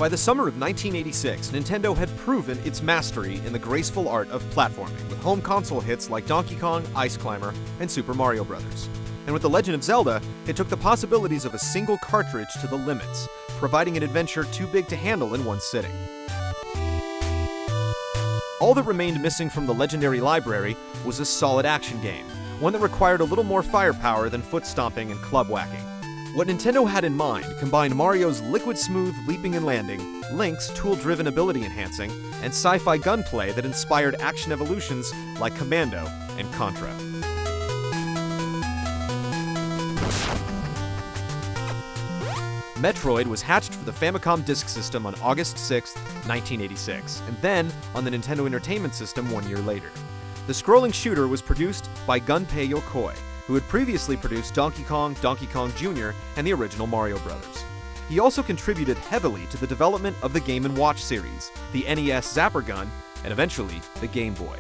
By the summer of 1986, Nintendo had proven its mastery in the graceful art of platforming, with home console hits like Donkey Kong, Ice Climber, and Super Mario Bros. And with The Legend of Zelda, it took the possibilities of a single cartridge to the limits, providing an adventure too big to handle in one sitting. All that remained missing from the legendary library was a solid action game, one that required a little more firepower than foot stomping and club whacking. What Nintendo had in mind combined Mario's liquid-smooth leaping and landing, Link's tool-driven ability enhancing, and sci-fi gunplay that inspired action evolutions like Commando and Contra. Metroid was hatched for the Famicom Disk System on August 6, 1986, and then on the Nintendo Entertainment System 1 year later. The scrolling shooter was produced by Gunpei Yokoi, who had previously produced Donkey Kong, Donkey Kong Jr., and the original Mario Bros. He also contributed heavily to the development of the Game & Watch series, the NES Zapper Gun, and eventually the Game Boy.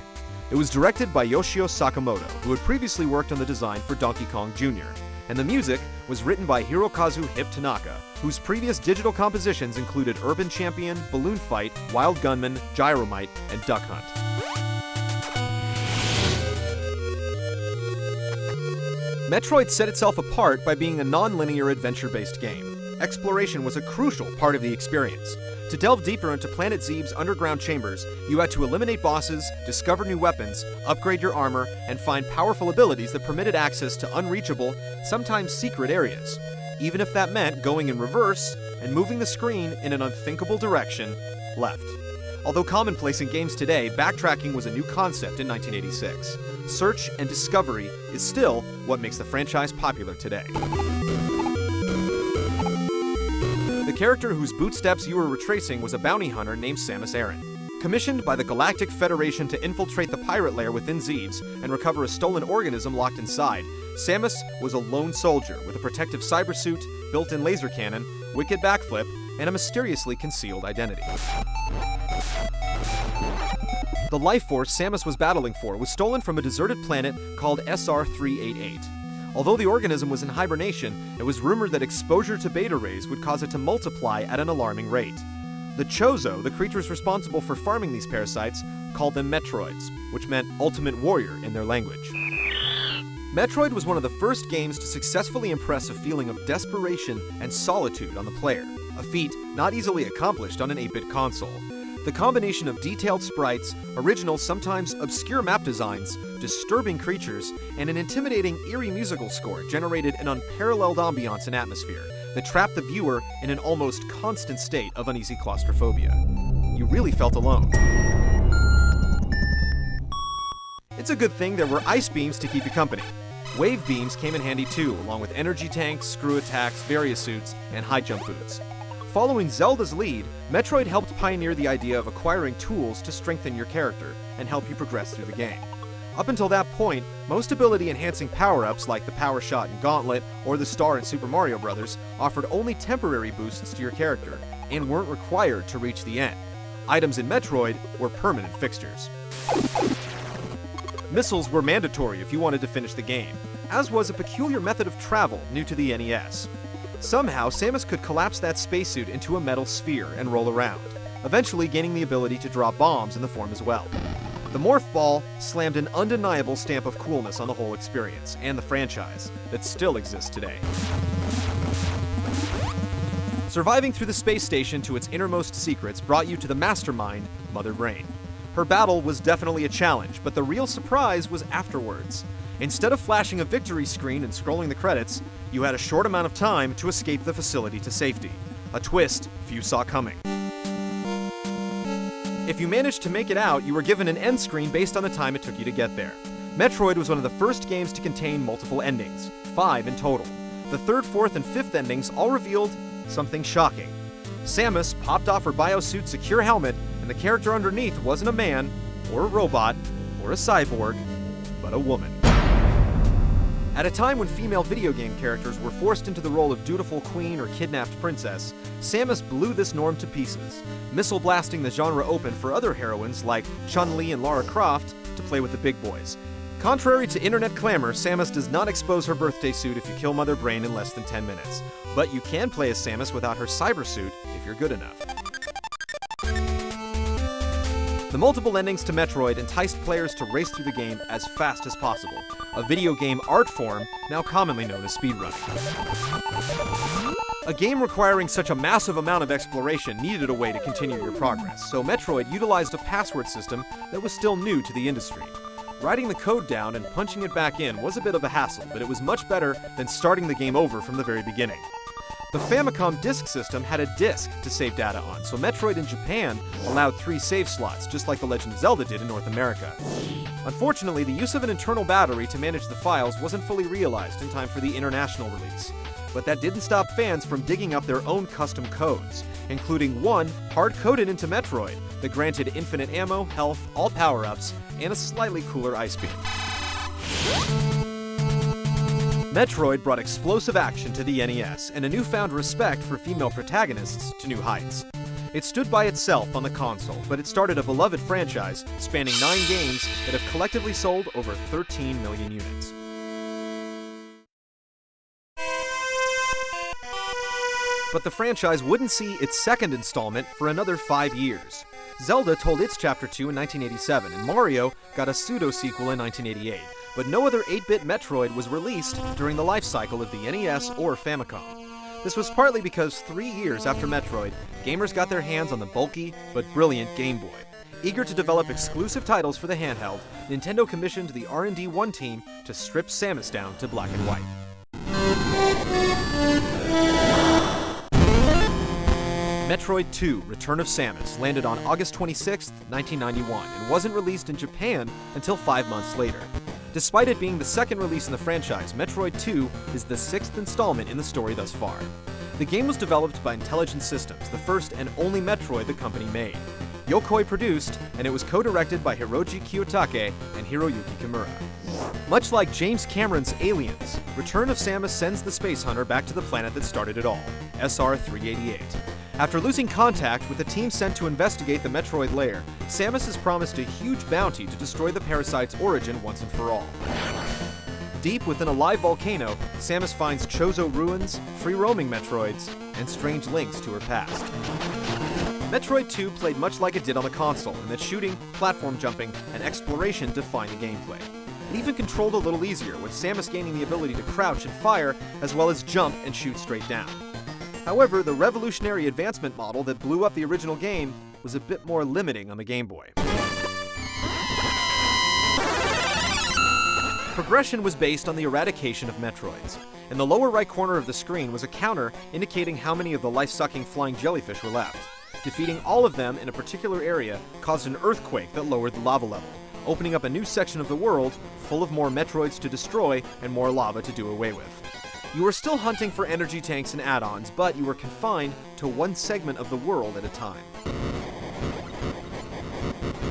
It was directed by Yoshio Sakamoto, who had previously worked on the design for Donkey Kong Jr., and the music was written by Hirokazu Hip Tanaka, whose previous digital compositions included Urban Champion, Balloon Fight, Wild Gunman, Gyromite, and Duck Hunt. Metroid set itself apart by being a non-linear adventure-based game. Exploration was a crucial part of the experience. To delve deeper into Planet Zeeb's underground chambers, you had to eliminate bosses, discover new weapons, upgrade your armor, and find powerful abilities that permitted access to unreachable, sometimes secret areas, even if that meant going in reverse and moving the screen in an unthinkable direction, left. Although commonplace in games today, backtracking was a new concept in 1986. Search and discovery is still what makes the franchise popular today. The character whose footsteps you were retracing was a bounty hunter named Samus Aran. Commissioned by the Galactic Federation to infiltrate the pirate lair within Zeebs and recover a stolen organism locked inside, Samus was a lone soldier with a protective cybersuit, built-in laser cannon, wicked backflip, and a mysteriously concealed identity. The life force Samus was battling for was stolen from a deserted planet called SR-388. Although the organism was in hibernation, it was rumored that exposure to beta rays would cause it to multiply at an alarming rate. The Chozo, the creatures responsible for farming these parasites, called them Metroids, which meant ultimate warrior in their language. Metroid was one of the first games to successfully impress a feeling of desperation and solitude on the player, a feat not easily accomplished on an 8-bit console. The combination of detailed sprites, original, sometimes obscure map designs, disturbing creatures, and an intimidating, eerie musical score generated an unparalleled ambiance and atmosphere that trapped the viewer in an almost constant state of uneasy claustrophobia. You really felt alone. It's a good thing there were ice beams to keep you company. Wave beams came in handy too, along with energy tanks, screw attacks, various suits, and high jump boots. Following Zelda's lead, Metroid helped pioneer the idea of acquiring tools to strengthen your character and help you progress through the game. Up until that point, most ability-enhancing power-ups like the Power Shot in Gauntlet or the Star in Super Mario Bros. Offered only temporary boosts to your character and weren't required to reach the end. Items in Metroid were permanent fixtures. Missiles were mandatory if you wanted to finish the game, as was a peculiar method of travel new to the NES. Somehow, Samus could collapse that spacesuit into a metal sphere and roll around, eventually gaining the ability to drop bombs in the form as well. The Morph Ball slammed an undeniable stamp of coolness on the whole experience, and the franchise, that still exists today. Surviving through the space station to its innermost secrets brought you to the mastermind, Mother Brain. Her battle was definitely a challenge, but the real surprise was afterwards. Instead of flashing a victory screen and scrolling the credits, you had a short amount of time to escape the facility to safety. A twist few saw coming. If you managed to make it out, you were given an end screen based on the time it took you to get there. Metroid was one of the first games to contain multiple endings, 5 in total. The 3rd, 4th, and 5th endings all revealed something shocking. Samus popped off her biosuit's secure helmet, and the character underneath wasn't a man, or a robot, or a cyborg, but a woman. At a time when female video game characters were forced into the role of dutiful queen or kidnapped princess, Samus blew this norm to pieces, missile blasting the genre open for other heroines like Chun-Li and Lara Croft to play with the big boys. Contrary to internet clamor, Samus does not expose her birthday suit if you kill Mother Brain in less than 10 minutes, but you can play as Samus without her cyber suit if you're good enough. The multiple endings to Metroid enticed players to race through the game as fast as possible, a video game art form now commonly known as speedrunning. A game requiring such a massive amount of exploration needed a way to continue your progress, so Metroid utilized a password system that was still new to the industry. Writing the code down and punching it back in was a bit of a hassle, but it was much better than starting the game over from the very beginning. The Famicom disk system had a disk to save data on, so Metroid in Japan allowed 3 save slots, just like The Legend of Zelda did in North America. Unfortunately, the use of an internal battery to manage the files wasn't fully realized in time for the international release. But that didn't stop fans from digging up their own custom codes, including one hard-coded into Metroid that granted infinite ammo, health, all power-ups, and a slightly cooler ice beam. Metroid brought explosive action to the NES and a newfound respect for female protagonists to new heights. It stood by itself on the console, but it started a beloved franchise spanning 9 games that have collectively sold over 13 million units. But the franchise wouldn't see its second installment for another 5 years. Zelda told its Chapter 2 in 1987, and Mario got a pseudo-sequel in 1988. But no other 8-bit Metroid was released during the life cycle of the NES or Famicom. This was partly because 3 years after Metroid, gamers got their hands on the bulky but brilliant Game Boy. Eager to develop exclusive titles for the handheld, Nintendo commissioned the R&D 1 team to strip Samus down to black and white. Metroid 2: Return of Samus landed on August 26, 1991, and wasn't released in Japan until 5 months later. Despite it being the second release in the franchise, Metroid 2 is the 6th installment in the story thus far. The game was developed by Intelligent Systems, the first and only Metroid the company made. Yokoi produced, and it was co-directed by Hiroji Kiyotake and Hiroyuki Kimura. Much like James Cameron's Aliens, Return of Samus sends the space hunter back to the planet that started it all, SR-388. After losing contact with the team sent to investigate the Metroid lair, Samus is promised a huge bounty to destroy the parasite's origin once and for all. Deep within a live volcano, Samus finds Chozo ruins, free-roaming Metroids, and strange links to her past. Metroid 2 played much like it did on the console, in that shooting, platform jumping, and exploration defined the gameplay. It even controlled a little easier, with Samus gaining the ability to crouch and fire, as well as jump and shoot straight down. However, the revolutionary advancement model that blew up the original game was a bit more limiting on the Game Boy. Progression was based on the eradication of Metroids. In the lower right corner of the screen was a counter indicating how many of the life-sucking flying jellyfish were left. Defeating all of them in a particular area caused an earthquake that lowered the lava level, opening up a new section of the world full of more Metroids to destroy and more lava to do away with. You were still hunting for energy tanks and add-ons, but you were confined to one segment of the world at a time.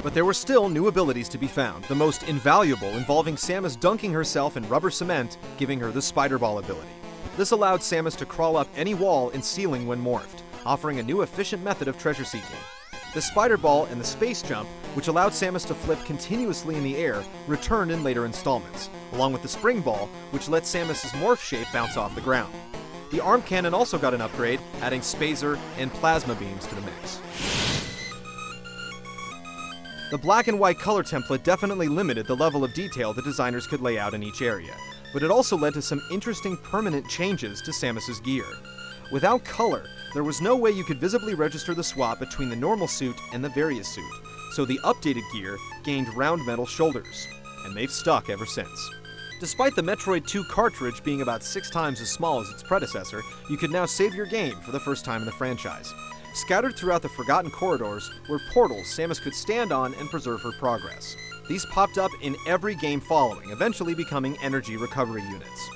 But there were still new abilities to be found, the most invaluable involving Samus dunking herself in rubber cement, giving her the Spider Ball ability. This allowed Samus to crawl up any wall and ceiling when morphed, offering a new efficient method of treasure seeking. The Spider Ball and the Space Jump, which allowed Samus to flip continuously in the air, returned in later installments, along with the Spring Ball, which let Samus' morph shape bounce off the ground. The Arm Cannon also got an upgrade, adding Spazer and Plasma Beams to the mix. The black and white color template definitely limited the level of detail the designers could lay out in each area, but it also led to some interesting permanent changes to Samus' gear. Without color, there was no way you could visibly register the swap between the normal suit and the Various suit, so the updated gear gained round metal shoulders, and they've stuck ever since. Despite the Metroid 2 cartridge being about 6 times as small as its predecessor, you could now save your game for the first time in the franchise. Scattered throughout the Forgotten Corridors were portals Samus could stand on and preserve her progress. These popped up in every game following, eventually becoming energy recovery units.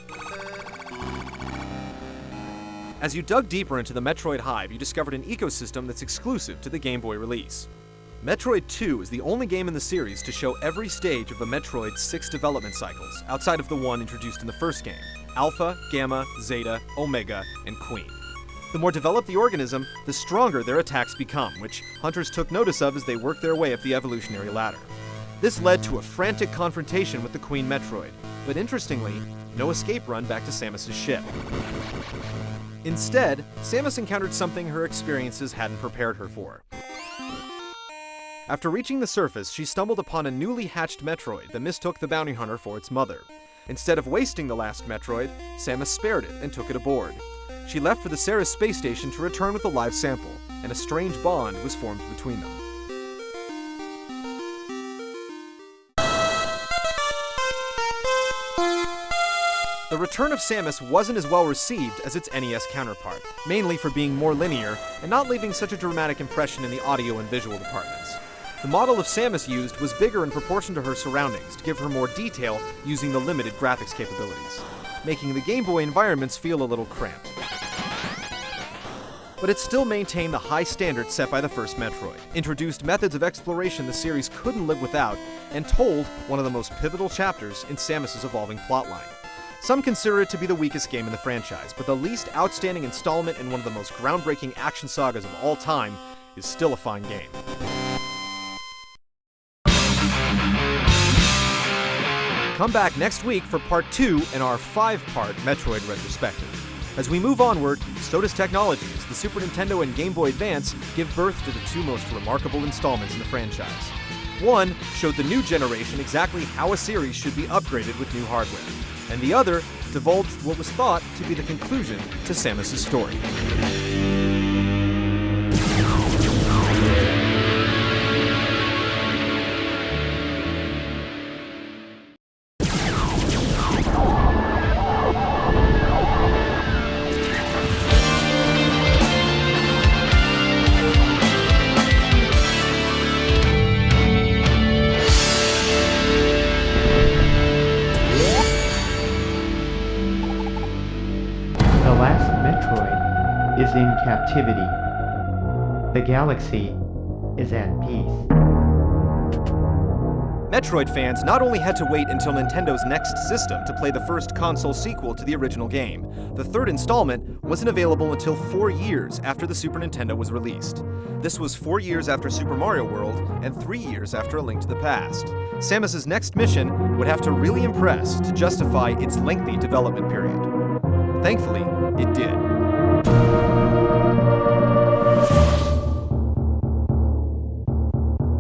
As you dug deeper into the Metroid Hive, you discovered an ecosystem that's exclusive to the Game Boy release. Metroid 2 is the only game in the series to show every stage of a Metroid's 6 development cycles, outside of the one introduced in the first game: Alpha, Gamma, Zeta, Omega, and Queen. The more developed the organism, the stronger their attacks become, which hunters took notice of as they worked their way up the evolutionary ladder. This led to a frantic confrontation with the Queen Metroid, but interestingly, no escape run back to Samus' ship. Instead, Samus encountered something her experiences hadn't prepared her for. After reaching the surface, she stumbled upon a newly hatched Metroid that mistook the bounty hunter for its mother. Instead of wasting the last Metroid, Samus spared it and took it aboard. She left for the Ceres space station to return with a live sample, and a strange bond was formed between them. The return of Samus wasn't as well received as its NES counterpart, mainly for being more linear and not leaving such a dramatic impression in the audio and visual departments. The model of Samus used was bigger in proportion to her surroundings to give her more detail using the limited graphics capabilities, making the Game Boy environments feel a little cramped. But it still maintained the high standards set by the first Metroid, introduced methods of exploration the series couldn't live without, and told one of the most pivotal chapters in Samus's evolving plotline. Some consider it to be the weakest game in the franchise, but the least outstanding installment in one of the most groundbreaking action sagas of all time is still a fine game. Come back next week for part 2 in our 5-part Metroid retrospective. As we move onward, so does technology, as the Super Nintendo and Game Boy Advance give birth to the two most remarkable installments in the franchise. One showed the new generation exactly how a series should be upgraded with new hardware, and the other divulged what was thought to be the conclusion to Samus's story. Is in captivity. The galaxy is at peace. Metroid fans not only had to wait until Nintendo's next system to play the first console sequel to the original game, the third installment wasn't available until 4 years after the Super Nintendo was released. This was 4 years after Super Mario World and 3 years after A Link to the Past. Samus's next mission would have to really impress to justify its lengthy development period. Thankfully, it did.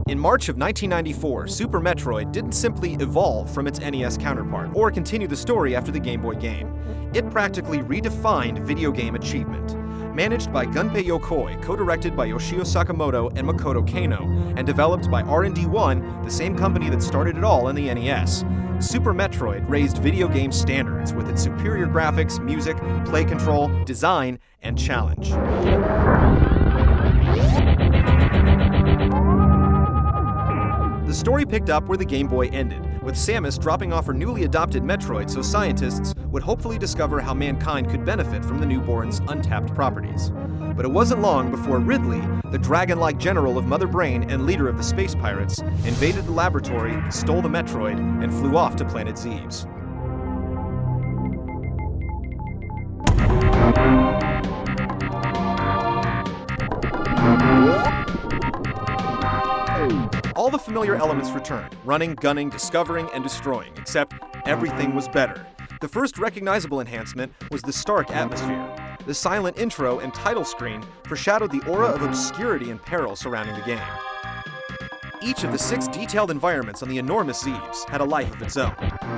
In March of 1994, Super Metroid didn't simply evolve from its NES counterpart, or continue the story after the Game Boy game. It practically redefined video game achievement. Managed by Gunpei Yokoi, co-directed by Yoshio Sakamoto and Makoto Kano, and developed by R&D1, the same company that started it all in the NES, Super Metroid raised video game standards with its superior graphics, music, play control, design, and challenge. The story picked up where the Game Boy ended, with Samus dropping off her newly adopted Metroid so scientists would hopefully discover how mankind could benefit from the newborn's untapped properties. But it wasn't long before Ridley, the dragon-like general of Mother Brain and leader of the space pirates, invaded the laboratory, stole the Metroid, and flew off to planet Zebes. All the familiar elements returned, running, gunning, discovering, and destroying, except everything was better. The first recognizable enhancement was the stark atmosphere. The silent intro and title screen foreshadowed the aura of obscurity and peril surrounding the game. Each of the 6 detailed environments on the enormous Zebes had a life of its own.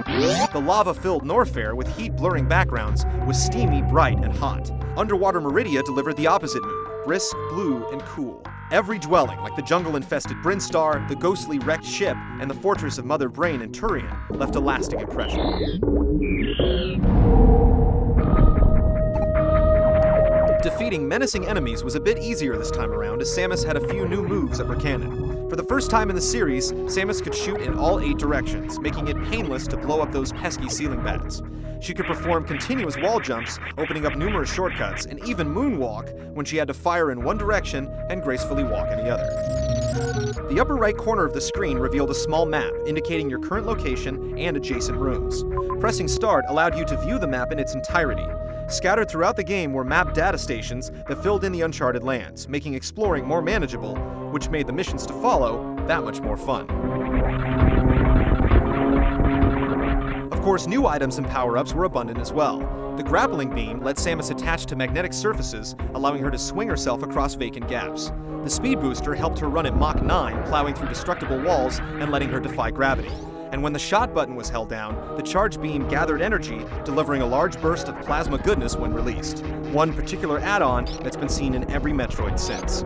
The lava-filled Norfair with heat-blurring backgrounds was steamy, bright, and hot. Underwater Meridia delivered the opposite mood, brisk, blue, and cool. Every dwelling, like the jungle-infested Brinstar, the ghostly wrecked ship, and the fortress of Mother Brain and Turian, left a lasting impression. Defeating menacing enemies was a bit easier this time around, as Samus had a few new moves up her cannon. For the first time in the series, Samus could shoot in all 8 directions, making it painless to blow up those pesky ceiling bats. She could perform continuous wall jumps, opening up numerous shortcuts, and even moonwalk when she had to fire in one direction and gracefully walk in the other. The upper right corner of the screen revealed a small map indicating your current location and adjacent rooms. Pressing start allowed you to view the map in its entirety. Scattered throughout the game were map data stations that filled in the uncharted lands, making exploring more manageable, which made the missions to follow that much more fun. Of course, new items and power-ups were abundant as well. The grappling beam let Samus attach to magnetic surfaces, allowing her to swing herself across vacant gaps. The speed booster helped her run at Mach 9, plowing through destructible walls and letting her defy gravity. And when the shot button was held down, the charge beam gathered energy, delivering a large burst of plasma goodness when released. One particular add-on that's been seen in every Metroid since.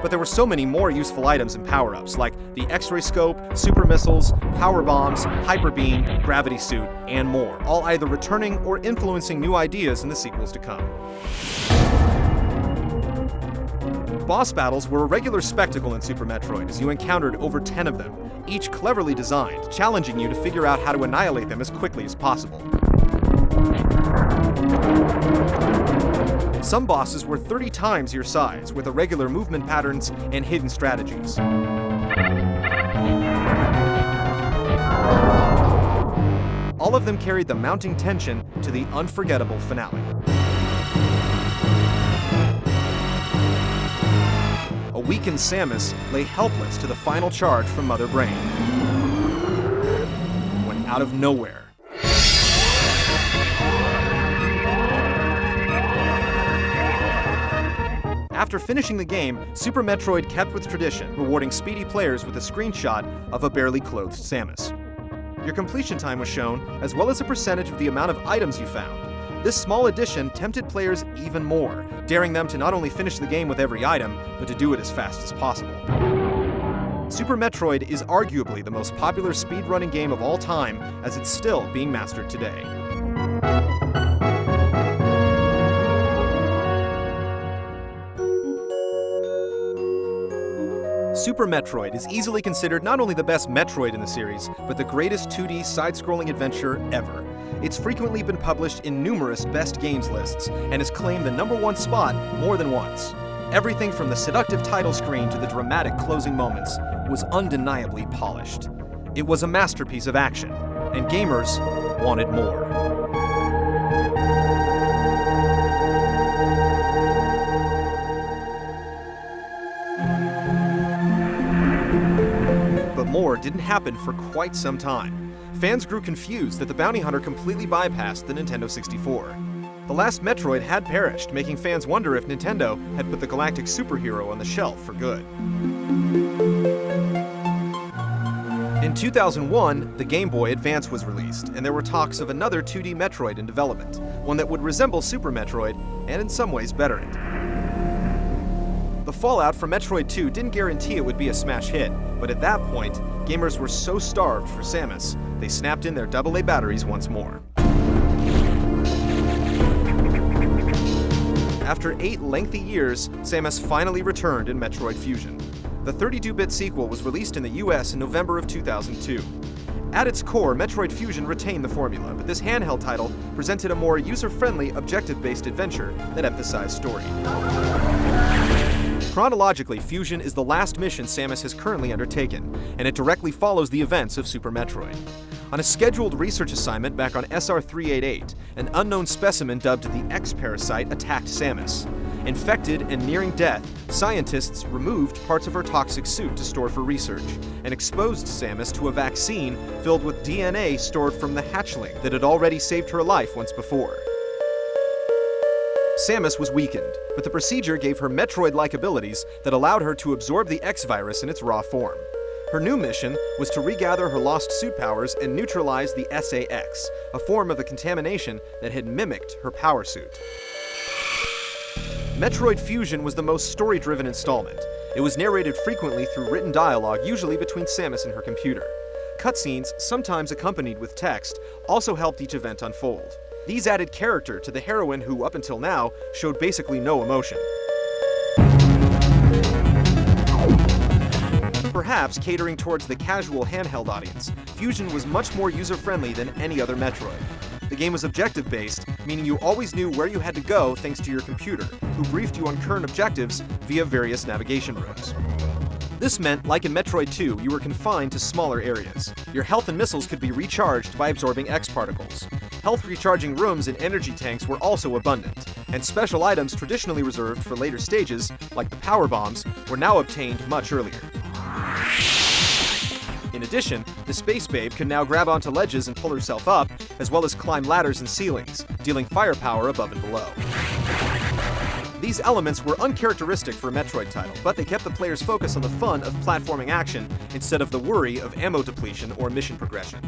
But there were so many more useful items and power-ups, like the X-ray scope, super missiles, power bombs, hyper beam, gravity suit, and more, all either returning or influencing new ideas in the sequels to come. Boss battles were a regular spectacle in Super Metroid, as you encountered over 10 of them, each cleverly designed, challenging you to figure out how to annihilate them as quickly as possible. Some bosses were 30 times your size, with irregular movement patterns and hidden strategies. All of them carried the mounting tension to the unforgettable finale. A weakened Samus lay helpless to the final charge from Mother Brain, when out of nowhere, after finishing the game, Super Metroid kept with tradition, rewarding speedy players with a screenshot of a barely clothed Samus. Your completion time was shown, as well as a percentage of the amount of items you found. This small addition tempted players even more, daring them to not only finish the game with every item, but to do it as fast as possible. Super Metroid is arguably the most popular speedrunning game of all time, as it's still being mastered today. Super Metroid is easily considered not only the best Metroid in the series, but the greatest 2D side-scrolling adventure ever. It's frequently been published in numerous best games lists, and has claimed the #1 spot more than once. Everything from the seductive title screen to the dramatic closing moments was undeniably polished. It was a masterpiece of action, and gamers wanted more. But more didn't happen for quite some time. Fans grew confused that the bounty hunter completely bypassed the Nintendo 64. The last Metroid had perished, making fans wonder if Nintendo had put the galactic superhero on the shelf for good. In 2001, the Game Boy Advance was released, and there were talks of another 2D Metroid in development, one that would resemble Super Metroid, and in some ways better it. The fallout from Metroid 2 didn't guarantee it would be a smash hit, but at that point, gamers were so starved for Samus, they snapped in their AA batteries once more. After 8 lengthy years, Samus finally returned in Metroid Fusion. The 32-bit sequel was released in the US in November of 2002. At its core, Metroid Fusion retained the formula, but this handheld title presented a more user-friendly, objective-based adventure that emphasized story. Chronologically, Fusion is the last mission Samus has currently undertaken, and it directly follows the events of Super Metroid. On a scheduled research assignment back on SR388, an unknown specimen dubbed the X-Parasite attacked Samus. Infected and nearing death, scientists removed parts of her toxic suit to store for research, and exposed Samus to a vaccine filled with DNA stored from the hatchling that had already saved her life once before. Samus was weakened, but the procedure gave her Metroid-like abilities that allowed her to absorb the X-Virus in its raw form. Her new mission was to regather her lost suit powers and neutralize the SA-X, a form of the contamination that had mimicked her power suit. Metroid Fusion was the most story-driven installment. It was narrated frequently through written dialogue, usually between Samus and her computer. Cutscenes, sometimes accompanied with text, also helped each event unfold. These added character to the heroine who, up until now, showed basically no emotion. Perhaps catering towards the casual handheld audience, Fusion was much more user-friendly than any other Metroid. The game was objective-based, meaning you always knew where you had to go thanks to your computer, who briefed you on current objectives via various navigation rooms. This meant, like in Metroid 2, you were confined to smaller areas. Your health and missiles could be recharged by absorbing X-particles. Health recharging rooms and energy tanks were also abundant, and special items traditionally reserved for later stages, like the power bombs, were now obtained much earlier. In addition, the Space Babe can now grab onto ledges and pull herself up, as well as climb ladders and ceilings, dealing firepower above and below. These elements were uncharacteristic for a Metroid title, but they kept the player's focus on the fun of platforming action instead of the worry of ammo depletion or mission progression.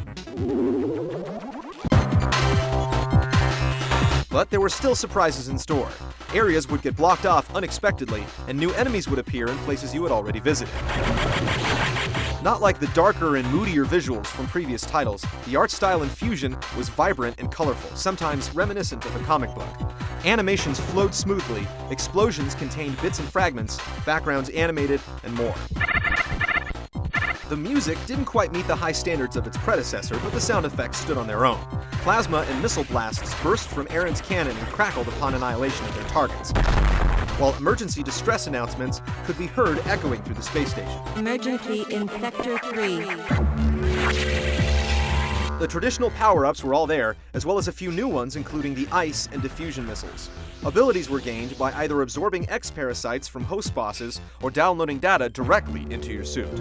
But there were still surprises in store. Areas would get blocked off unexpectedly, and new enemies would appear in places you had already visited. Not like the darker and moodier visuals from previous titles, the art style in Fusion was vibrant and colorful, sometimes reminiscent of a comic book. Animations flowed smoothly, explosions contained bits and fragments, backgrounds animated, and more. The music didn't quite meet the high standards of its predecessor, but the sound effects stood on their own. Plasma and missile blasts burst from Aaron's cannon and crackled upon annihilation of their targets, while emergency distress announcements could be heard echoing through the space station. Emergency in Sector 3. The traditional power-ups were all there, as well as a few new ones including the ice and diffusion missiles. Abilities were gained by either absorbing X-parasites from host bosses or downloading data directly into your suit.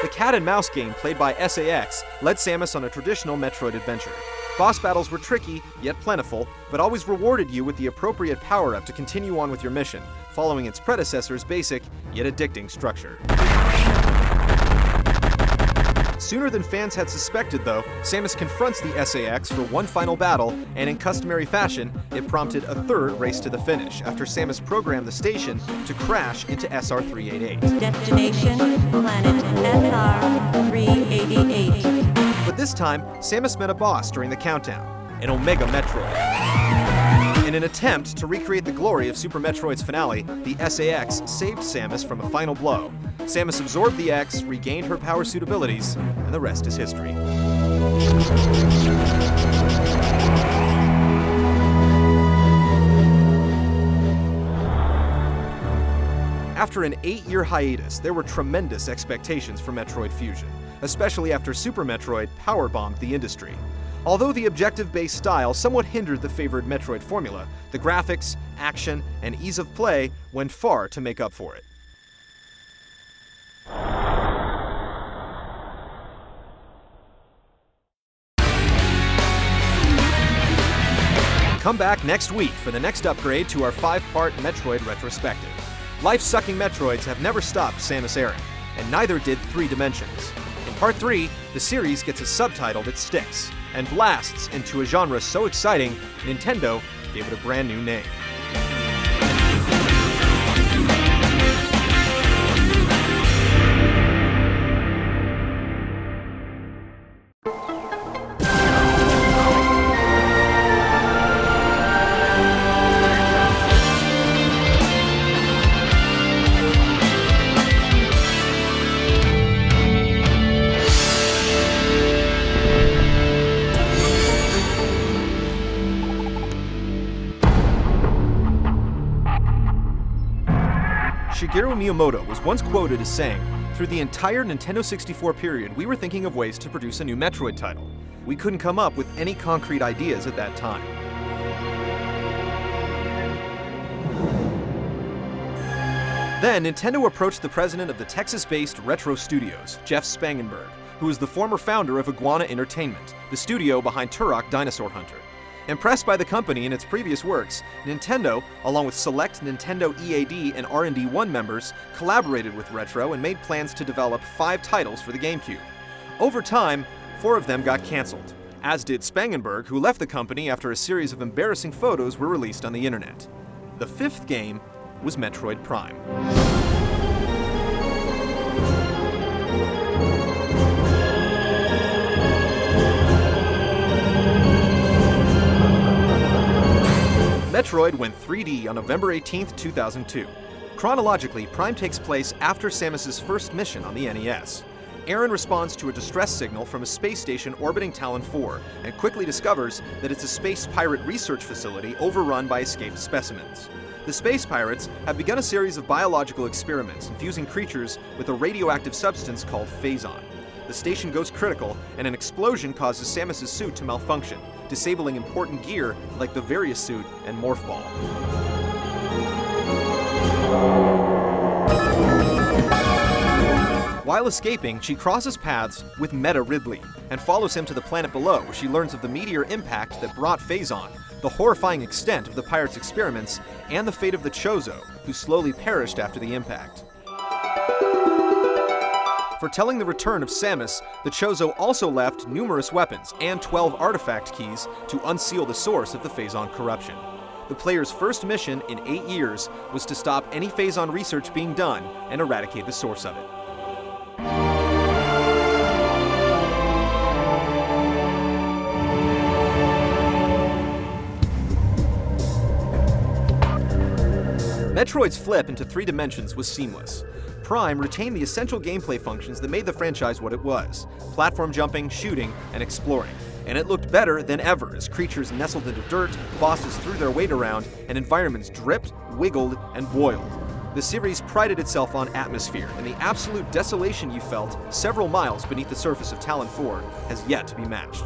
The cat-and-mouse game played by SAS led Samus on a traditional Metroid adventure. Boss battles were tricky, yet plentiful, but always rewarded you with the appropriate power-up to continue on with your mission, following its predecessor's basic, yet addicting structure. Sooner than fans had suspected, though, Samus confronts the SAX for one final battle, and in customary fashion, it prompted a third race to the finish, after Samus programmed the station to crash into SR388. Destination, planet SR388. But this time, Samus met a boss during the countdown, an Omega Metroid. In an attempt to recreate the glory of Super Metroid's finale, the SAX saved Samus from a final blow. Samus absorbed the X, regained her power suit abilities, and the rest is history. After an 8-year hiatus, there were tremendous expectations for Metroid Fusion, especially after Super Metroid powerbombed the industry. Although the objective-based style somewhat hindered the favored Metroid formula, the graphics, action, and ease of play went far to make up for it. Come back next week for the next upgrade to our 5-part Metroid retrospective. Life-sucking Metroids have never stopped Samus Aran, and neither did 3 Dimensions. In Part 3, the series gets a subtitle that sticks, and blasts into a genre so exciting, Nintendo gave it a brand new name. Shigeru Miyamoto was once quoted as saying, "Through the entire Nintendo 64 period, we were thinking of ways to produce a new Metroid title. We couldn't come up with any concrete ideas at that time." Then, Nintendo approached the president of the Texas-based Retro Studios, Jeff Spangenberg, who was the former founder of Iguana Entertainment, the studio behind Turok Dinosaur Hunter. Impressed by the company and its previous works, Nintendo, along with select Nintendo EAD and R&D1 members, collaborated with Retro and made plans to develop 5 titles for the GameCube. Over time, 4 of them got canceled, as did Spangenberg, who left the company after a series of embarrassing photos were released on the internet. The 5th game was Metroid Prime. Metroid went 3D on November 18, 2002. Chronologically, Prime takes place after Samus's first mission on the NES. Aaron responds to a distress signal from a space station orbiting Talon 4 and quickly discovers that it's a space pirate research facility overrun by escaped specimens. The space pirates have begun a series of biological experiments infusing creatures with a radioactive substance called phazon. The station goes critical, and an explosion causes Samus's suit to malfunction, disabling important gear like the Various Suit and Morph Ball. While escaping, she crosses paths with Meta Ridley and follows him to the planet below, where she learns of the meteor impact that brought Phazon, the horrifying extent of the pirates' experiments, and the fate of the Chozo, who slowly perished after the impact. Foretelling the return of Samus, the Chozo also left numerous weapons and 12 artifact keys to unseal the source of the Phazon corruption. The player's first mission in 8 years was to stop any Phazon research being done and eradicate the source of it. Metroid's flip into 3 dimensions was seamless. Prime retained the essential gameplay functions that made the franchise what it was: platform jumping, shooting, and exploring. And it looked better than ever as creatures nestled into dirt, bosses threw their weight around, and environments dripped, wiggled, and boiled. The series prided itself on atmosphere, and the absolute desolation you felt several miles beneath the surface of Talon 4 has yet to be matched.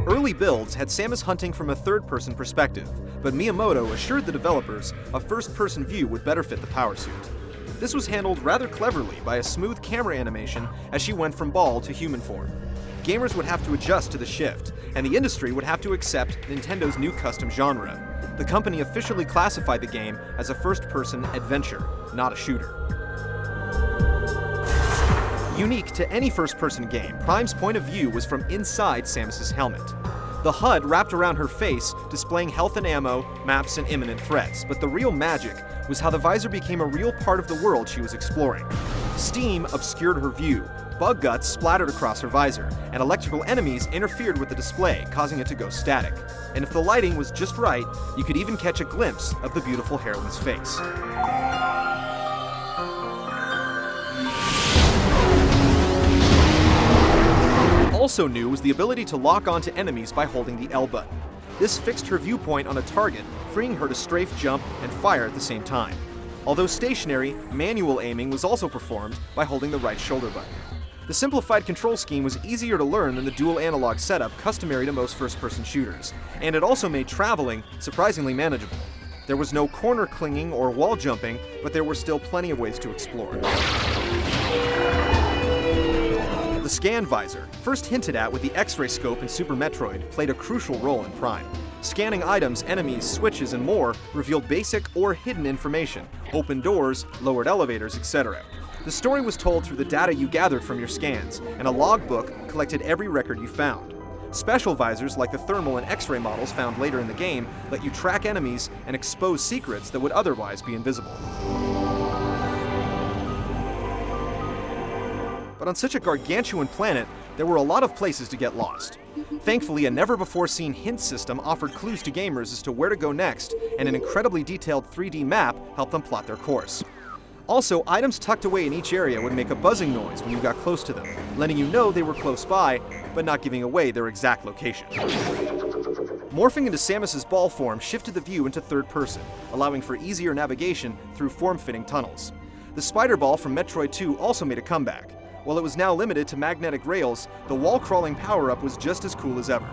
Early builds had Samus hunting from a third-person perspective, but Miyamoto assured the developers a first-person view would better fit the power suit. This was handled rather cleverly by a smooth camera animation as she went from ball to human form. Gamers would have to adjust to the shift, and the industry would have to accept Nintendo's new custom genre. The company officially classified the game as a first-person adventure, not a shooter. Unique to any first-person game, Prime's point of view was from inside Samus's helmet. The HUD wrapped around her face, displaying health and ammo, maps, and imminent threats, but the real magic was how the visor became a real part of the world she was exploring. Steam obscured her view, bug guts splattered across her visor, and electrical enemies interfered with the display, causing it to go static. And if the lighting was just right, you could even catch a glimpse of the beautiful heroine's face. Also new was the ability to lock onto enemies by holding the L button. This fixed her viewpoint on a target, freeing her to strafe, jump, and fire at the same time. Although stationary, manual aiming was also performed by holding the right shoulder button. The simplified control scheme was easier to learn than the dual analog setup customary to most first-person shooters, and it also made traveling surprisingly manageable. There was no corner clinging or wall jumping, but there were still plenty of ways to explore. The scan visor, first hinted at with the X-ray scope in Super Metroid, played a crucial role in Prime. Scanning items, enemies, switches, and more revealed basic or hidden information, opened doors, lowered elevators, etc. The story was told through the data you gathered from your scans, and a logbook collected every record you found. Special visors like the thermal and X-ray models found later in the game let you track enemies and expose secrets that would otherwise be invisible. But on such a gargantuan planet, there were a lot of places to get lost. Thankfully, a never-before-seen hint system offered clues to gamers as to where to go next, and an incredibly detailed 3D map helped them plot their course. Also, items tucked away in each area would make a buzzing noise when you got close to them, letting you know they were close by, but not giving away their exact location. Morphing into Samus's ball form shifted the view into third person, allowing for easier navigation through form-fitting tunnels. The spider ball from Metroid 2 also made a comeback. While it was now limited to magnetic rails, the wall-crawling power-up was just as cool as ever.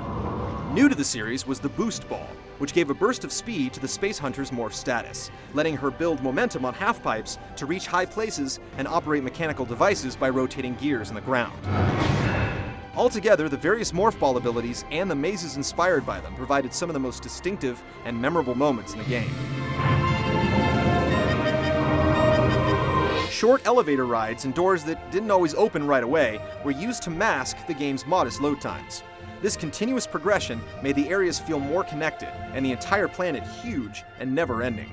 New to the series was the Boost Ball, which gave a burst of speed to the Space Hunter's morph status, letting her build momentum on half-pipes to reach high places and operate mechanical devices by rotating gears in the ground. Altogether, the various morph ball abilities and the mazes inspired by them provided some of the most distinctive and memorable moments in the game. Short elevator rides and doors that didn't always open right away were used to mask the game's modest load times. This continuous progression made the areas feel more connected, and the entire planet huge and never-ending.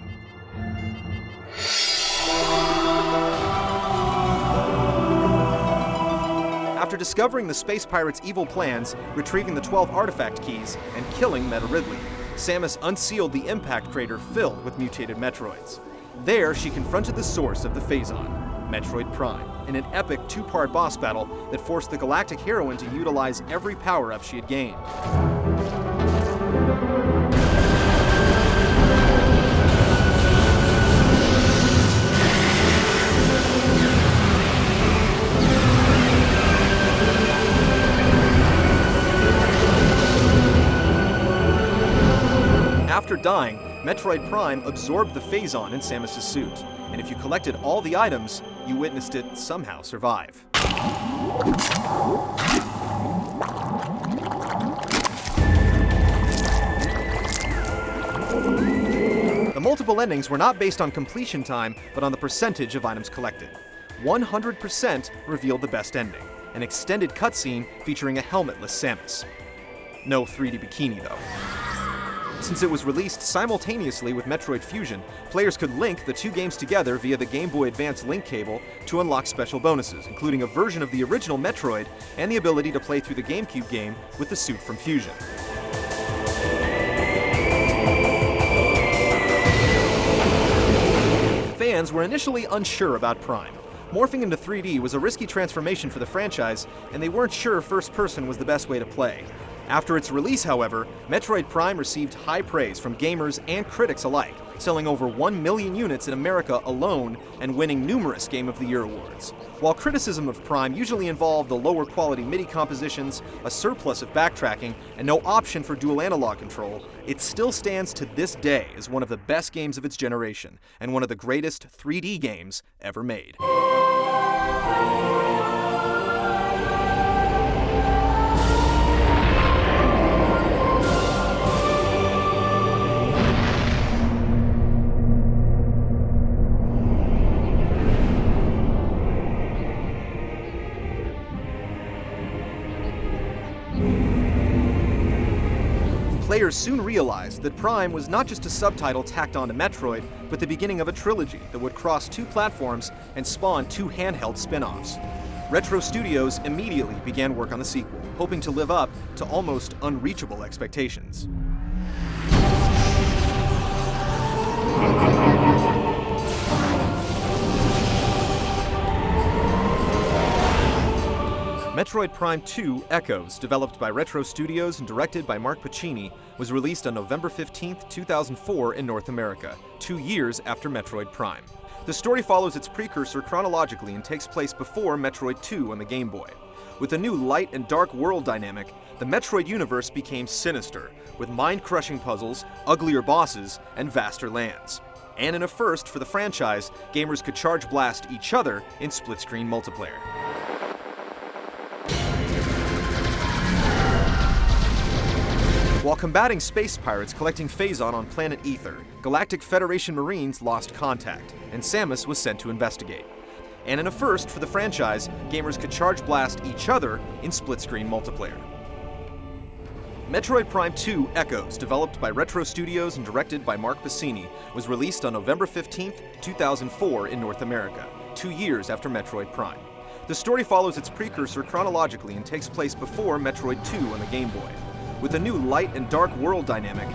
After discovering the space pirates' evil plans, retrieving the 12 artifact keys, and killing Meta Ridley, Samus unsealed the impact crater filled with mutated Metroids. There, she confronted the source of the Phazon, Metroid Prime, in an epic 2-part boss battle that forced the galactic heroine to utilize every power-up she had gained. dying, Metroid Prime absorbed the Phazon in Samus's suit, and if you collected all the items, you witnessed it somehow survive. The multiple endings were not based on completion time, but on the percentage of items collected. 100% revealed the best ending, an extended cutscene featuring a helmetless Samus. No 3D bikini, though. Since it was released simultaneously with Metroid Fusion, players could link the two games together via the Game Boy Advance link cable to unlock special bonuses, including a version of the original Metroid and the ability to play through the GameCube game with the suit from Fusion. Fans were initially unsure about Prime. Morphing into 3D was a risky transformation for the franchise, and they weren't sure first person was the best way to play. After its release, however, Metroid Prime received high praise from gamers and critics alike, selling over 1 million units in America alone and winning numerous Game of the Year awards. While criticism of Prime usually involved the lower quality MIDI compositions, a surplus of backtracking, and no option for dual analog control, it still stands to this day as one of the best games of its generation, and one of the greatest 3D games ever made. Players soon realized that Prime was not just a subtitle tacked onto Metroid, but the beginning of a trilogy that would cross two platforms and spawn two handheld spin-offs. Retro Studios immediately began work on the sequel, hoping to live up to almost unreachable expectations. Metroid Prime 2 Echoes, developed by Retro Studios and directed by Mark Pacini, was released on November 15, 2004 in North America, 2 years after Metroid Prime. The story follows its precursor chronologically and takes place before Metroid 2 on the Game Boy. With a new light and dark world dynamic, the Metroid universe became sinister, with mind-crushing puzzles, uglier bosses, and vaster lands. And in a first for the franchise, gamers could charge blast each other in split-screen multiplayer. While combating space pirates collecting Phazon on planet Ether, Galactic Federation Marines lost contact, and Samus was sent to investigate. And in a first for the franchise, gamers could charge blast each other in split-screen multiplayer. Metroid Prime 2 Echoes, developed by Retro Studios and directed by Mark Pacini, was released on November 15, 2004 in North America, 2 years after Metroid Prime. The story follows its precursor chronologically and takes place before Metroid 2 on the Game Boy. With a new light and dark world dynamic,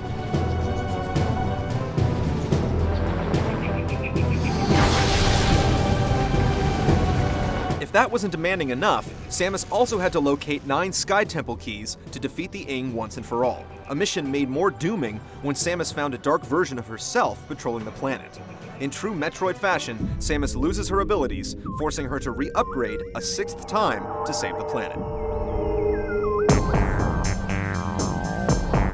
if that wasn't demanding enough, Samus also had to locate 9 Sky Temple keys to defeat the Ing once and for all, a mission made more dooming when Samus found a dark version of herself patrolling the planet. In true Metroid fashion, Samus loses her abilities, forcing her to re-upgrade a 6th time to save the planet.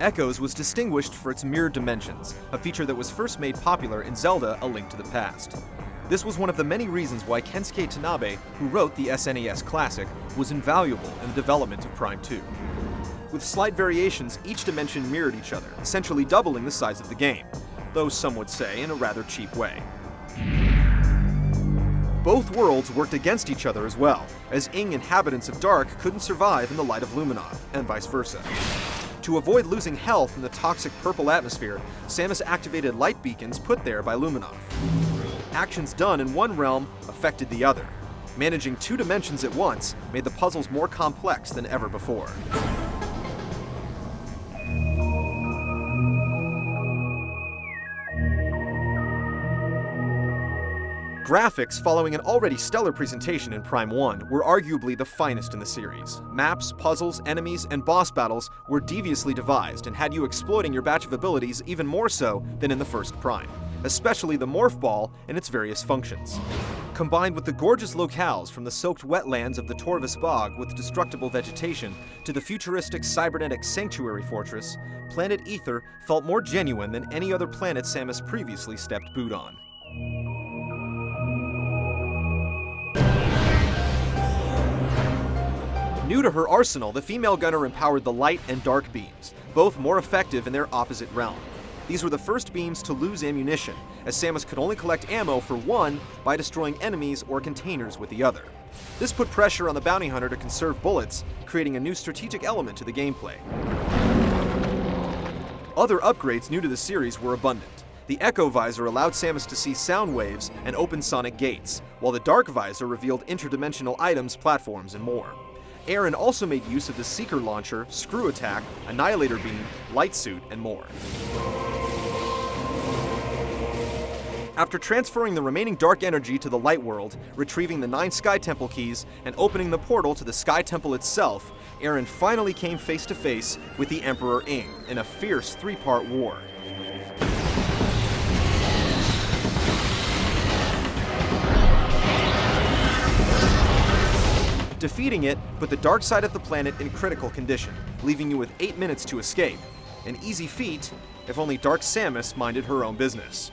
Echoes was distinguished for its mirrored dimensions, a feature that was first made popular in Zelda: A Link to the Past. This was one of the many reasons why Kensuke Tanabe, who wrote the SNES classic, was invaluable in the development of Prime 2. With slight variations, each dimension mirrored each other, essentially doubling the size of the game, though some would say in a rather cheap way. Both worlds worked against each other as well, as Ing inhabitants of Dark couldn't survive in the light of Luminoth, and vice versa. To avoid losing health in the toxic purple atmosphere, Samus activated light beacons put there by Luminoth. Actions done in one realm affected the other. Managing 2 dimensions at once made the puzzles more complex than ever before. Graphics, following an already stellar presentation in Prime 1, were arguably the finest in the series. Maps, puzzles, enemies, and boss battles were deviously devised and had you exploiting your batch of abilities even more so than in the first Prime. especially the Morph Ball and its various functions. Combined with the gorgeous locales from the soaked wetlands of the Torvus Bog with destructible vegetation to the futuristic cybernetic sanctuary fortress, Planet Ether felt more genuine than any other planet Samus previously stepped boot on. New to her arsenal, the female gunner empowered the light and dark beams, both more effective in their opposite realm. These were the first beams to lose ammunition, as Samus could only collect ammo for one by destroying enemies or containers with the other. This put pressure on the bounty hunter to conserve bullets, creating a new strategic element to the gameplay. Other upgrades new to the series were abundant. The Echo Visor allowed Samus to see sound waves and open sonic gates, while the Dark Visor revealed interdimensional items, platforms, and more. Aaron also made use of the Seeker Launcher, Screw Attack, Annihilator Beam, Light Suit, and more. After transferring the remaining dark energy to the Light World, retrieving the 9 Sky Temple keys, and opening the portal to the Sky Temple itself, Aaron finally came face to face with the Emperor Ing in a fierce 3-part war. Defeating it put the dark side of the planet in critical condition, leaving you with 8 minutes to escape. An easy feat, if only Dark Samus minded her own business.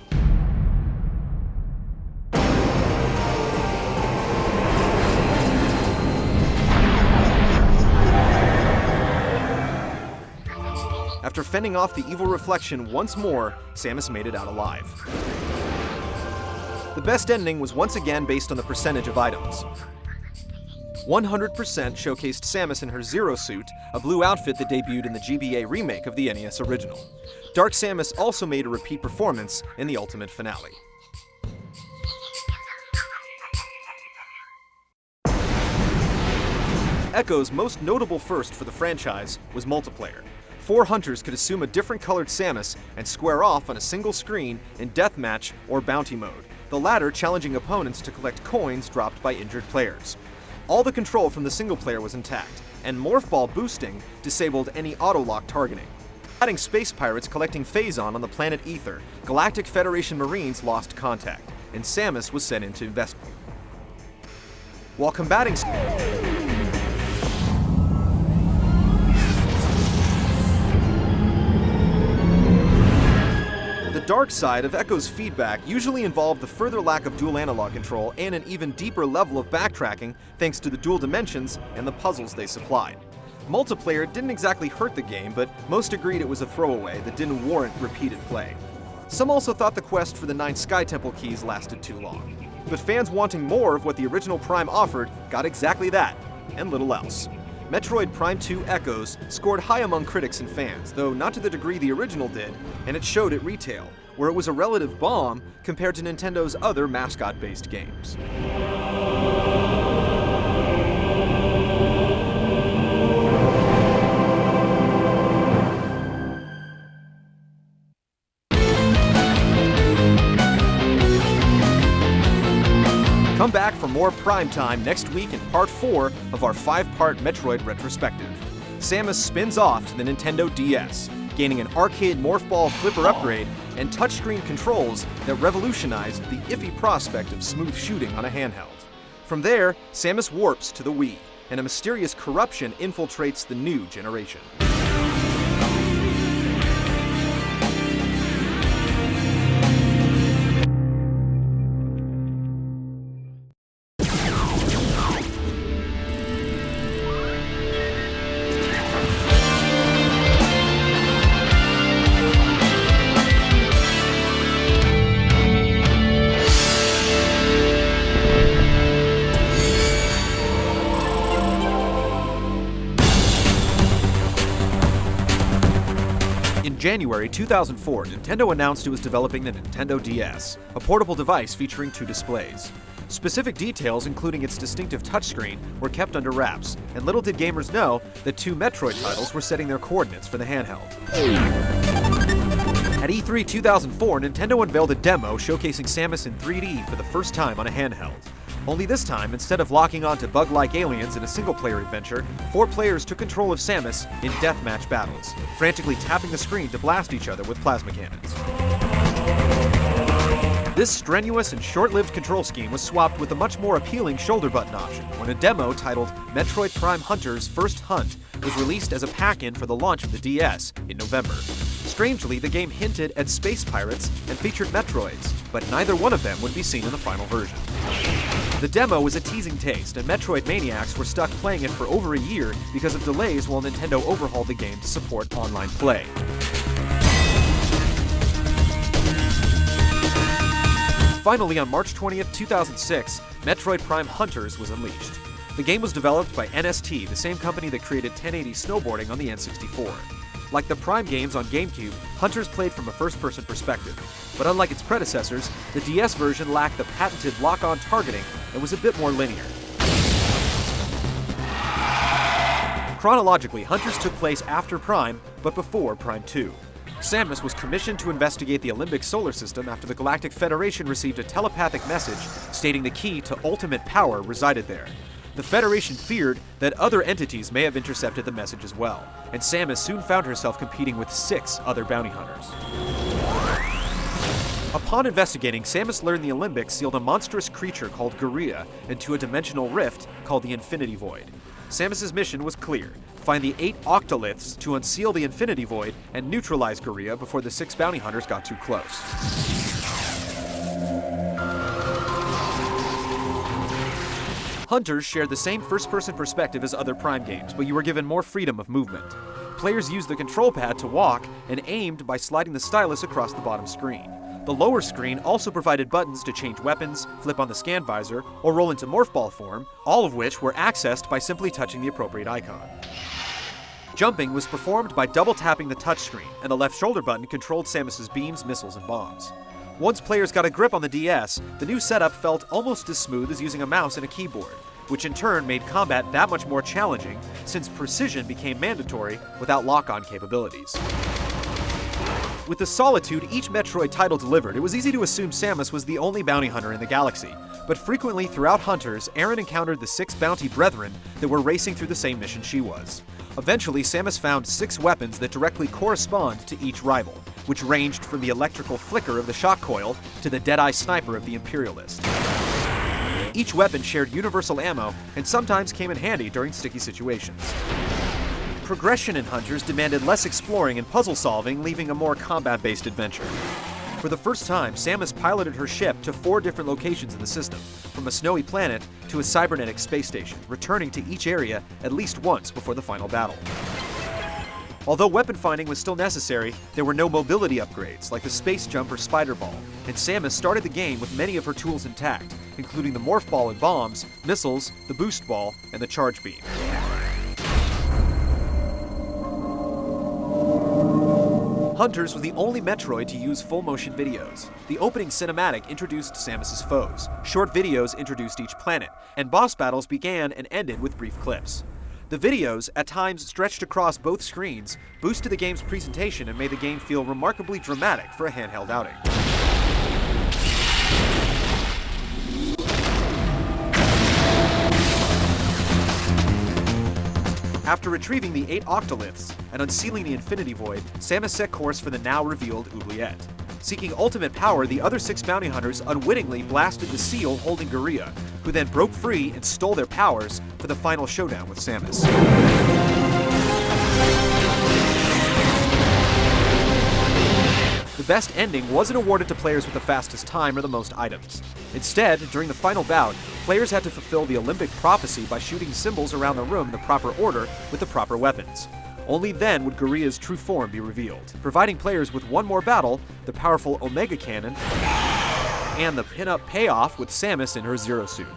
After fending off the evil reflection once more, Samus made it out alive. The best ending was once again based on the percentage of items. 100% showcased Samus in her Zero suit, a blue outfit that debuted in the GBA remake of the NES original. Dark Samus also made a repeat performance in the ultimate finale. Echo's most notable first for the franchise was multiplayer. 4 hunters could assume a different colored Samus and square off on a single screen in deathmatch or bounty mode, the latter challenging opponents to collect coins dropped by injured players. All the control from the single player was intact, and Morph Ball boosting disabled any auto-lock targeting. Adding space pirates collecting Phazon on the planet Ether, Galactic Federation Marines lost contact, and Samus was sent into investment. While combating the dark side of Echo's feedback usually involved the further lack of dual analog control and an even deeper level of backtracking thanks to the dual dimensions and the puzzles they supplied. Multiplayer didn't exactly hurt the game, but most agreed it was a throwaway that didn't warrant repeated play. Some also thought the quest for the 9 Sky Temple keys lasted too long. But fans wanting more of what the original Prime offered got exactly that, and little else. Metroid Prime 2 Echoes scored high among critics and fans, though not to the degree the original did, and it showed at retail, where it was a relative bomb compared to Nintendo's other mascot-based games. Come back for more Prime Time next week in Part 4 of our 5-part Metroid retrospective. Samus spins off to the Nintendo DS, gaining an arcade Morph Ball flipper upgrade and touchscreen controls that revolutionized the iffy prospect of smooth shooting on a handheld. From there, Samus warps to the Wii, and a mysterious corruption infiltrates the new generation. In January 2004, Nintendo announced it was developing the Nintendo DS, a portable device featuring 2 displays. Specific details, including its distinctive touchscreen, were kept under wraps, and little did gamers know that 2 Metroid titles were setting their coordinates for the handheld. At E3 2004, Nintendo unveiled a demo showcasing Samus in 3D for the first time on a handheld. Only this time, instead of locking onto bug-like aliens in a single-player adventure, 4 players took control of Samus in deathmatch battles, frantically tapping the screen to blast each other with plasma cannons. This strenuous and short-lived control scheme was swapped with a much more appealing shoulder button option when a demo titled Metroid Prime Hunter's First Hunt was released as a pack-in for the launch of the DS in November. Strangely, the game hinted at space pirates and featured Metroids, but neither one of them would be seen in the final version. The demo was a teasing taste, and Metroid maniacs were stuck playing it for over a year because of delays while Nintendo overhauled the game to support online play. Finally, on March 20th, 2006, Metroid Prime Hunters was unleashed. The game was developed by NST, the same company that created 1080 snowboarding on the N64. Like the Prime games on GameCube, Hunters played from a first-person perspective, but unlike its predecessors, the DS version lacked the patented lock-on targeting and was a bit more linear. Chronologically, Hunters took place after Prime, but before Prime 2. Samus was commissioned to investigate the Limbic solar system after the Galactic Federation received a telepathic message stating the key to ultimate power resided there. The Federation feared that other entities may have intercepted the message as well, and Samus soon found herself competing with 6 other bounty hunters. Upon investigating, Samus learned the Limbic sealed a monstrous creature called Guria into a dimensional rift called the Infinity Void. Samus's mission was clear: find the 8 octoliths to unseal the Infinity Void and neutralize Guria before the 6 bounty hunters got too close. Hunters shared the same first-person perspective as other Prime games, but you were given more freedom of movement. Players used the control pad to walk and aimed by sliding the stylus across the bottom screen. The lower screen also provided buttons to change weapons, flip on the scan visor, or roll into morph ball form, all of which were accessed by simply touching the appropriate icon. Jumping was performed by double-tapping the touchscreen, and the left shoulder button controlled Samus's beams, missiles, and bombs. Once players got a grip on the DS, the new setup felt almost as smooth as using a mouse and a keyboard, which in turn made combat that much more challenging since precision became mandatory without lock-on capabilities. With the solitude each Metroid title delivered, it was easy to assume Samus was the only bounty hunter in the galaxy, but frequently throughout Hunters, Aaron encountered the 6 bounty brethren that were racing through the same mission she was. Eventually, Samus found 6 weapons that directly correspond to each rival, which ranged from the electrical flicker of the shock coil to the dead-eye sniper of the Imperialist. Each weapon shared universal ammo and sometimes came in handy during sticky situations. Progression in Hunters demanded less exploring and puzzle solving, leaving a more combat-based adventure. For the first time, Samus piloted her ship to 4 different locations in the system, from a snowy planet to a cybernetic space station, returning to each area at least once before the final battle. Although weapon finding was still necessary, there were no mobility upgrades like the space jump or spider ball, and Samus started the game with many of her tools intact, including the morph ball and bombs, missiles, the boost ball, and the charge beam. Hunters was the only Metroid to use full-motion videos. The opening cinematic introduced Samus's foes, short videos introduced each planet, and boss battles began and ended with brief clips. The videos, at times stretched across both screens, boosted the game's presentation and made the game feel remarkably dramatic for a handheld outing. After retrieving the 8 octoliths and unsealing the Infinity Void, Samus set course for the now-revealed oubliette. Seeking ultimate power, the other 6 bounty hunters unwittingly blasted the seal holding Guria, who then broke free and stole their powers for the final showdown with Samus. The best ending wasn't awarded to players with the fastest time or the most items. Instead, during the final bout, players had to fulfill the Olympic prophecy by shooting symbols around the room in the proper order with the proper weapons. Only then would Guria's true form be revealed, providing players with one more battle, the powerful Omega Cannon, and the pin-up payoff with Samus in her Zero suit.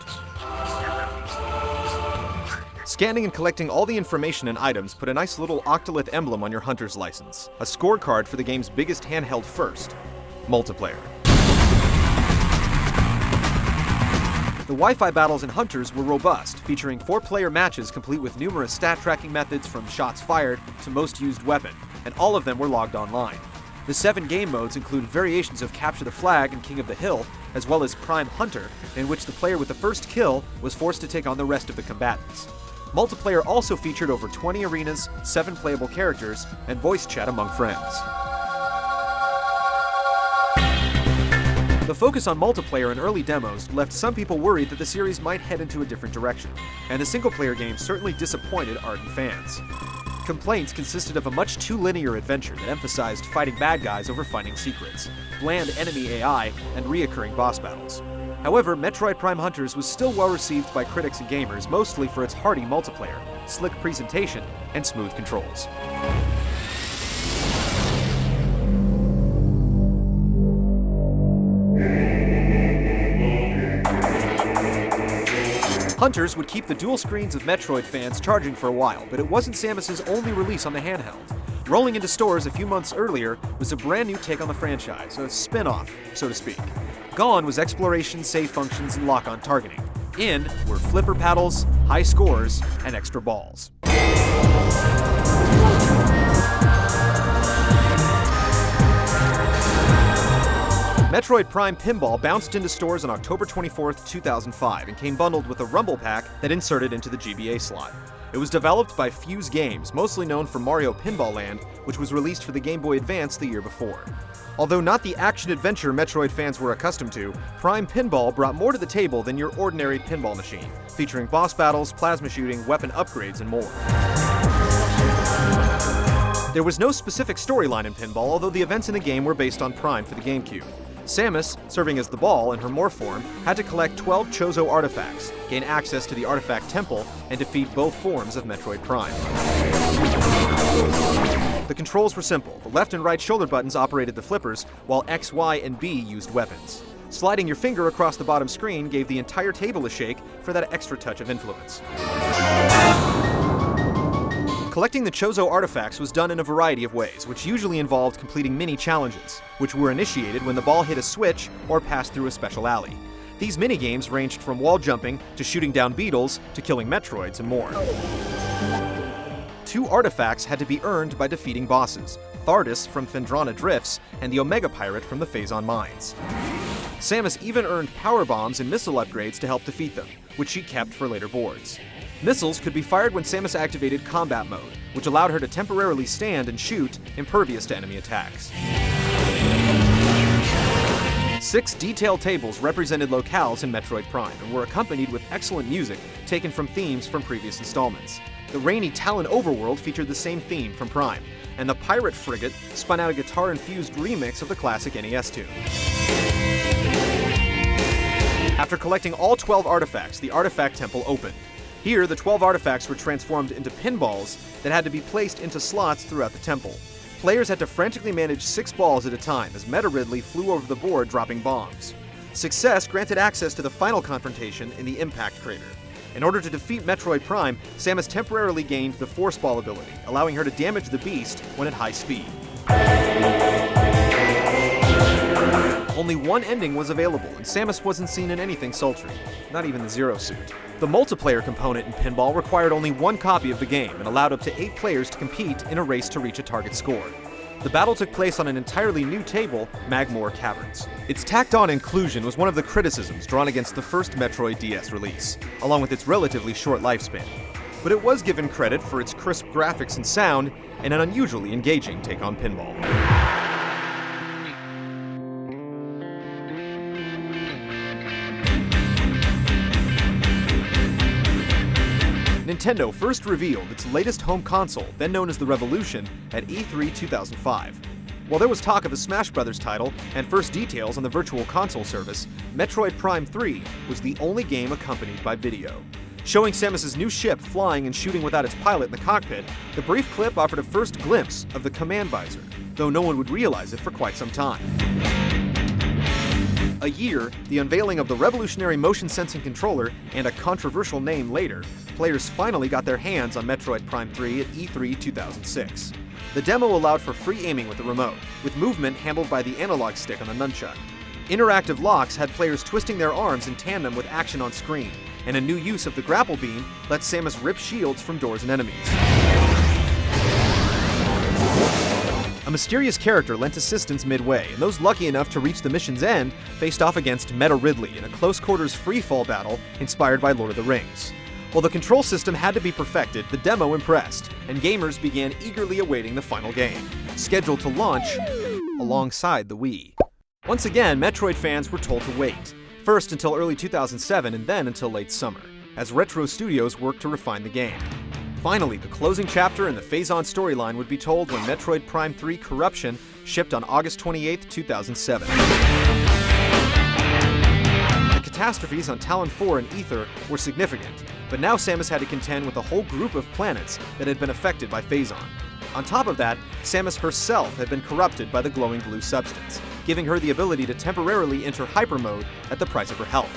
Scanning and collecting all the information and items put a nice little octolith emblem on your Hunter's license, a scorecard for the game's biggest handheld first: multiplayer. The Wi-Fi battles in Hunters were robust, featuring 4-player matches complete with numerous stat tracking methods from shots fired to most used weapon, and all of them were logged online. The 7 game modes include variations of Capture the Flag and King of the Hill, as well as Prime Hunter, in which the player with the first kill was forced to take on the rest of the combatants. Multiplayer also featured over 20 arenas, 7 playable characters, and voice chat among friends. The focus on multiplayer in early demos left some people worried that the series might head into a different direction, and the single-player game certainly disappointed ardent fans. Complaints consisted of a much too linear adventure that emphasized fighting bad guys over finding secrets, bland enemy AI, and reoccurring boss battles. However, Metroid Prime Hunters was still well received by critics and gamers, mostly for its hearty multiplayer, slick presentation, and smooth controls. Hunters would keep the dual screens of Metroid fans charging for a while, but it wasn't Samus's only release on the handheld. Rolling into stores a few months earlier was a brand new take on the franchise, a spin-off, so to speak. Gone was exploration, save functions, and lock-on targeting. In were flipper paddles, high scores, and extra balls. Metroid Prime Pinball bounced into stores on October 24, 2005, and came bundled with a Rumble Pack that inserted into the GBA slot. It was developed by Fuse Games, mostly known for Mario Pinball Land, which was released for the Game Boy Advance the year before. Although not the action-adventure Metroid fans were accustomed to, Prime Pinball brought more to the table than your ordinary pinball machine, featuring boss battles, plasma shooting, weapon upgrades, and more. There was no specific storyline in Pinball, although the events in the game were based on Prime for the GameCube. Samus, serving as the ball in her morph form, had to collect 12 Chozo artifacts, gain access to the Artifact Temple, and defeat both forms of Metroid Prime. The controls were simple. The left and right shoulder buttons operated the flippers, while X, Y, and B used weapons. Sliding your finger across the bottom screen gave the entire table a shake for that extra touch of influence. Collecting the Chozo artifacts was done in a variety of ways, which usually involved completing mini-challenges, which were initiated when the ball hit a switch or passed through a special alley. These mini-games ranged from wall jumping to shooting down beetles to killing Metroids and more. 2 artifacts had to be earned by defeating bosses, Thardus from Phendrana Drifts and the Omega Pirate from the Phazon Mines. Samus even earned power bombs and missile upgrades to help defeat them, which she kept for later boards. Missiles could be fired when Samus activated combat mode, which allowed her to temporarily stand and shoot, impervious to enemy attacks. 6 detailed tables represented locales in Metroid Prime and were accompanied with excellent music taken from themes from previous installments. The rainy Talon overworld featured the same theme from Prime, and the Pirate Frigate spun out a guitar-infused remix of the classic NES tune. After collecting all 12 artifacts, the Artifact Temple opened. Here, the 12 artifacts were transformed into pinballs that had to be placed into slots throughout the temple. Players had to frantically manage 6 balls at a time as Meta Ridley flew over the board dropping bombs. Success granted access to the final confrontation in the Impact Crater. In order to defeat Metroid Prime, Samus temporarily gained the Force Ball ability, allowing her to damage the beast when at high speed. Only one ending was available, and Samus wasn't seen in anything sultry, not even the Zero Suit. The multiplayer component in Pinball required only 1 copy of the game and allowed up to 8 players to compete in a race to reach a target score. The battle took place on an entirely new table, Magmoor Caverns. Its tacked-on inclusion was one of the criticisms drawn against the first Metroid DS release, along with its relatively short lifespan. But it was given credit for its crisp graphics and sound, and an unusually engaging take on pinball. Nintendo first revealed its latest home console, then known as the Revolution, at E3 2005. While there was talk of a Smash Bros. Title and first details on the Virtual Console service, Metroid Prime 3 was the only game accompanied by video. Showing Samus's new ship flying and shooting without its pilot in the cockpit, the brief clip offered a first glimpse of the command visor, though no one would realize it for quite some time. A year, the unveiling of the revolutionary motion sensing controller, and a controversial name later, players finally got their hands on Metroid Prime 3 at E3 2006. The demo allowed for free aiming with the remote, with movement handled by the analog stick on the nunchuck. Interactive locks had players twisting their arms in tandem with action on screen, and a new use of the grapple beam let Samus rip shields from doors and enemies. A mysterious character lent assistance midway, and those lucky enough to reach the mission's end faced off against Meta Ridley in a close-quarters free-fall battle inspired by Lord of the Rings. While the control system had to be perfected, the demo impressed, and gamers began eagerly awaiting the final game, scheduled to launch alongside the Wii. Once again, Metroid fans were told to wait, first until early 2007 and then until late summer, as Retro Studios worked to refine the game. Finally, the closing chapter in the Phase-On storyline would be told when Metroid Prime 3 Corruption shipped on August 28, 2007. The catastrophes on Talon 4 and Aether were significant, but now Samus had to contend with a whole group of planets that had been affected by Phase-On. On top of that, Samus herself had been corrupted by the glowing blue substance, giving her the ability to temporarily enter hyper mode at the price of her health.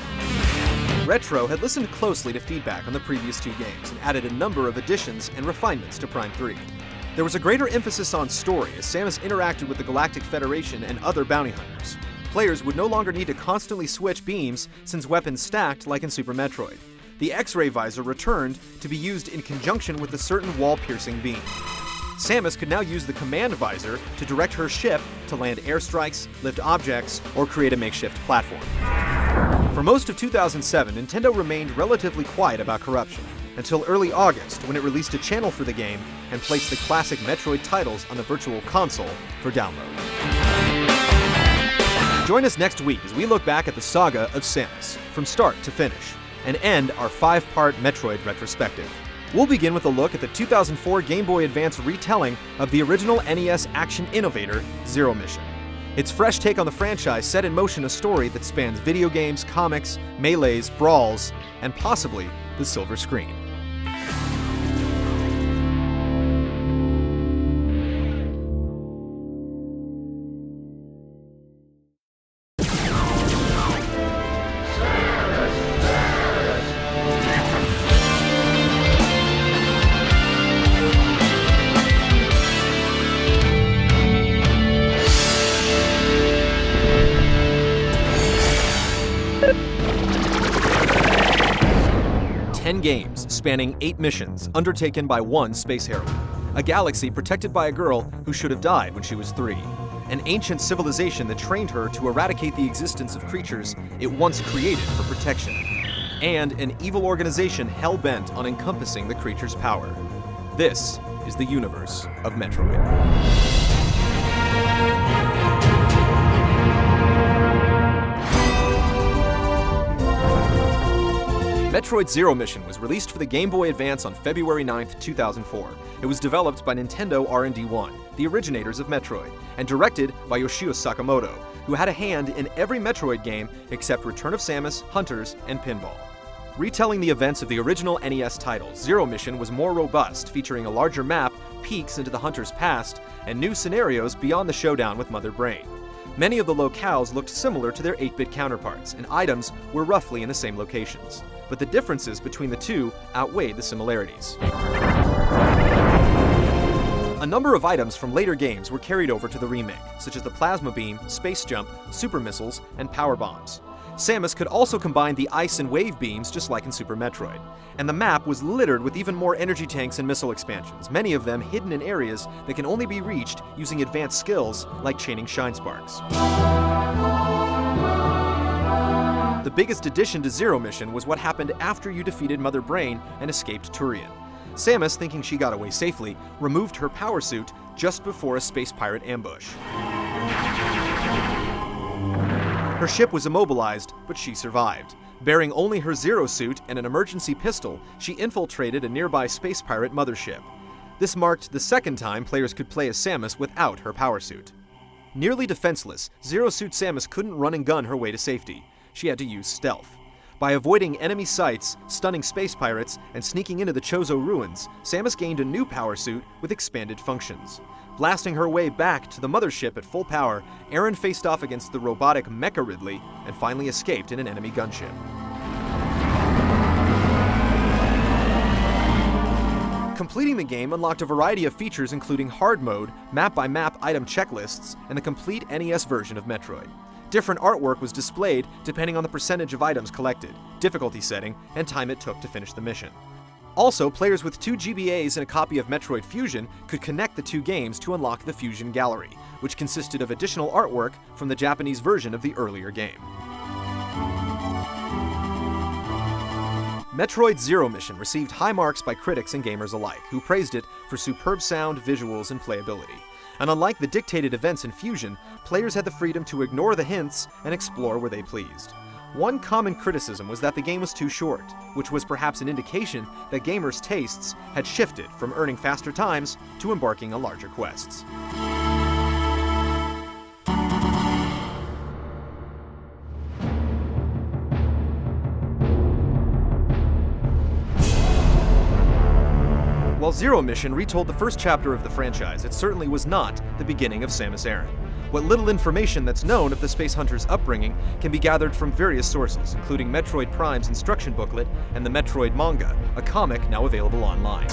Retro had listened closely to feedback on the previous two games and added a number of additions and refinements to Prime 3. There was a greater emphasis on story as Samus interacted with the Galactic Federation and other bounty hunters. Players would no longer need to constantly switch beams since weapons stacked like in Super Metroid. The X-ray visor returned to be used in conjunction with a certain wall-piercing beam. Samus could now use the command visor to direct her ship to land airstrikes, lift objects, or create a makeshift platform. For most of 2007, Nintendo remained relatively quiet about Corruption, until early August when it released a channel for the game and placed the classic Metroid titles on the Virtual Console for download. Join us next week as we look back at the saga of Samus, from start to finish, and end our 5-part Metroid retrospective. We'll begin with a look at the 2004 Game Boy Advance retelling of the original NES action innovator, Zero Mission. Its fresh take on the franchise set in motion a story that spans video games, comics, melees, brawls, and possibly the silver screen. Games spanning 8 missions undertaken by one space heroine, a galaxy protected by a girl who should have died when she was 3, an ancient civilization that trained her to eradicate the existence of creatures it once created for protection, and an evil organization hell-bent on encompassing the creature's power. This is the universe of Metroid. Metroid Zero Mission was released for the Game Boy Advance on February 9, 2004. It was developed by Nintendo R&D 1, the originators of Metroid, and directed by Yoshio Sakamoto, who had a hand in every Metroid game except Return of Samus, Hunters, and Pinball. Retelling the events of the original NES title, Zero Mission was more robust, featuring a larger map, peeks into the Hunter's past, and new scenarios beyond the showdown with Mother Brain. Many of the locales looked similar to their 8-bit counterparts, and items were roughly in the same locations. But the differences between the two outweighed the similarities. A number of items from later games were carried over to the remake, such as the Plasma Beam, Space Jump, Super Missiles, and Power Bombs. Samus could also combine the Ice and Wave Beams just like in Super Metroid, and the map was littered with even more energy tanks and missile expansions, many of them hidden in areas that can only be reached using advanced skills like chaining shine sparks. The biggest addition to Zero Mission was what happened after you defeated Mother Brain and escaped Turian. Samus, thinking she got away safely, removed her power suit just before a space pirate ambush. Her ship was immobilized, but she survived. Bearing only her Zero suit and an emergency pistol, she infiltrated a nearby space pirate mothership. This marked the second time players could play as Samus without her power suit. Nearly defenseless, Zero Suit Samus couldn't run and gun her way to safety. She had to use stealth. By avoiding enemy sights, stunning space pirates, and sneaking into the Chozo ruins, Samus gained a new power suit with expanded functions. Blasting her way back to the mothership at full power, Aaron faced off against the robotic Mecha Ridley and finally escaped in an enemy gunship. Completing the game unlocked a variety of features including hard mode, map-by-map item checklists, and the complete NES version of Metroid. Different artwork was displayed depending on the percentage of items collected, difficulty setting, and time it took to finish the mission. Also, players with 2 GBAs and a copy of Metroid Fusion could connect the two games to unlock the Fusion Gallery, which consisted of additional artwork from the Japanese version of the earlier game. Metroid Zero Mission received high marks by critics and gamers alike, who praised it for superb sound, visuals, and playability. and unlike the dictated events in Fusion, players had the freedom to ignore the hints and explore where they pleased. One common criticism was that the game was too short, which was perhaps an indication that gamers' tastes had shifted from earning faster times to embarking on larger quests. While Zero Mission retold the first chapter of the franchise, it certainly was not the beginning of Samus Aran. What little information that's known of the Space Hunter's upbringing can be gathered from various sources, including Metroid Prime's instruction booklet and the Metroid manga, a comic now available online.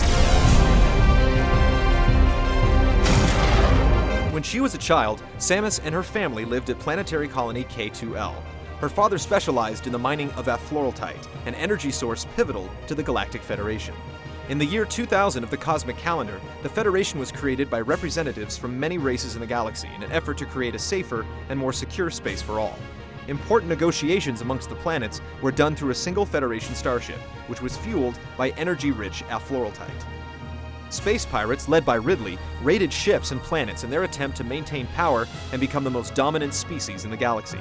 When she was a child, Samus and her family lived at planetary colony K2L. Her father specialized in the mining of afluorite, an energy source pivotal to the Galactic Federation. In the year 2000 of the Cosmic Calendar, the Federation was created by representatives from many races in the galaxy in an effort to create a safer and more secure space for all. Important negotiations amongst the planets were done through a single Federation starship, which was fueled by energy-rich afluorite. Space pirates, led by Ridley, raided ships and planets in their attempt to maintain power and become the most dominant species in the galaxy.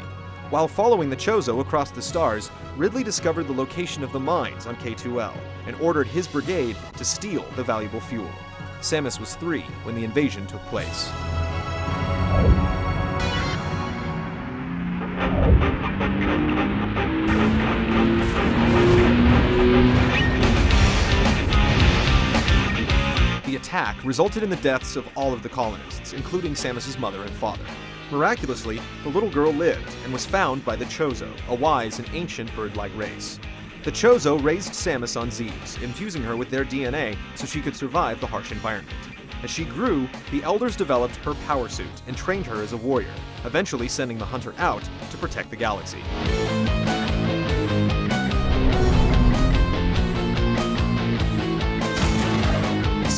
While following the Chozo across the stars, Ridley discovered the location of the mines on K2L and ordered his brigade to steal the valuable fuel. Samus was 3 when the invasion took place. The attack resulted in the deaths of all of the colonists, including Samus's mother and father. Miraculously, the little girl lived and was found by the Chozo, a wise and ancient bird-like race. The Chozo raised Samus on Zebes, infusing her with their DNA so she could survive the harsh environment. As she grew, the Elders developed her power suit and trained her as a warrior, eventually sending the Hunter out to protect the galaxy.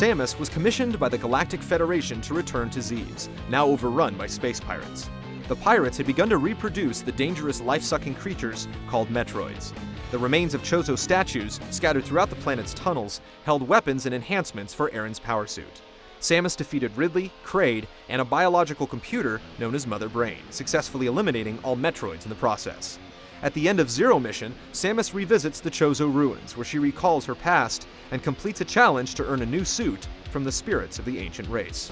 Samus was commissioned by the Galactic Federation to return to Zebes, now overrun by space pirates. The pirates had begun to reproduce the dangerous life-sucking creatures called Metroids. The remains of Chozo statues, scattered throughout the planet's tunnels, held weapons and enhancements for Aran's power suit. Samus defeated Ridley, Kraid, and a biological computer known as Mother Brain, successfully eliminating all Metroids in the process. At the end of Zero Mission, Samus revisits the Chozo ruins, where she recalls her past and completes a challenge to earn a new suit from the spirits of the ancient race.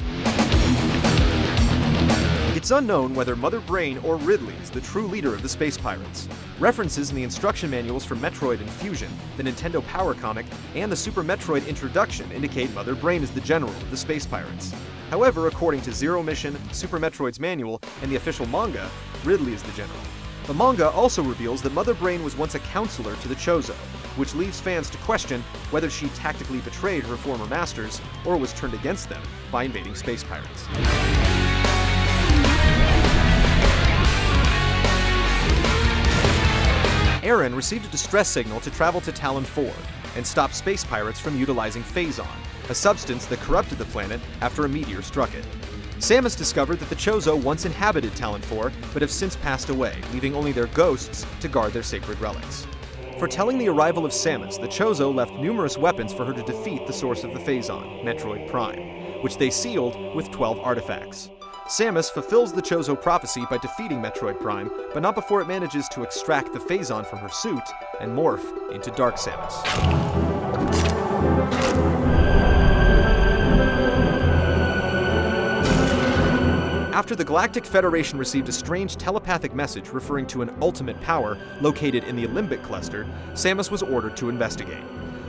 It's unknown whether Mother Brain or Ridley is the true leader of the space pirates. References in the instruction manuals for Metroid and Fusion, the Nintendo Power comic, and the Super Metroid introduction indicate Mother Brain is the general of the space pirates. However, according to Zero Mission, Super Metroid's manual, and the official manga, Ridley is the general. The manga also reveals that Mother Brain was once a counselor to the Chozo, which leaves fans to question whether she tactically betrayed her former masters or was turned against them by invading space pirates. Aran received a distress signal to travel to Talon 4 and stop space pirates from utilizing Phazon, a substance that corrupted the planet after a meteor struck it. Samus discovered that the Chozo once inhabited Talon 4, but have since passed away, leaving only their ghosts to guard their sacred relics. Foretelling the arrival of Samus, the Chozo left numerous weapons for her to defeat the source of the Phazon, Metroid Prime, which they sealed with 12 artifacts. Samus fulfills the Chozo prophecy by defeating Metroid Prime, but not before it manages to extract the Phazon from her suit and morph into Dark Samus. After the Galactic Federation received a strange telepathic message referring to an ultimate power located in the Limbic Cluster, Samus was ordered to investigate.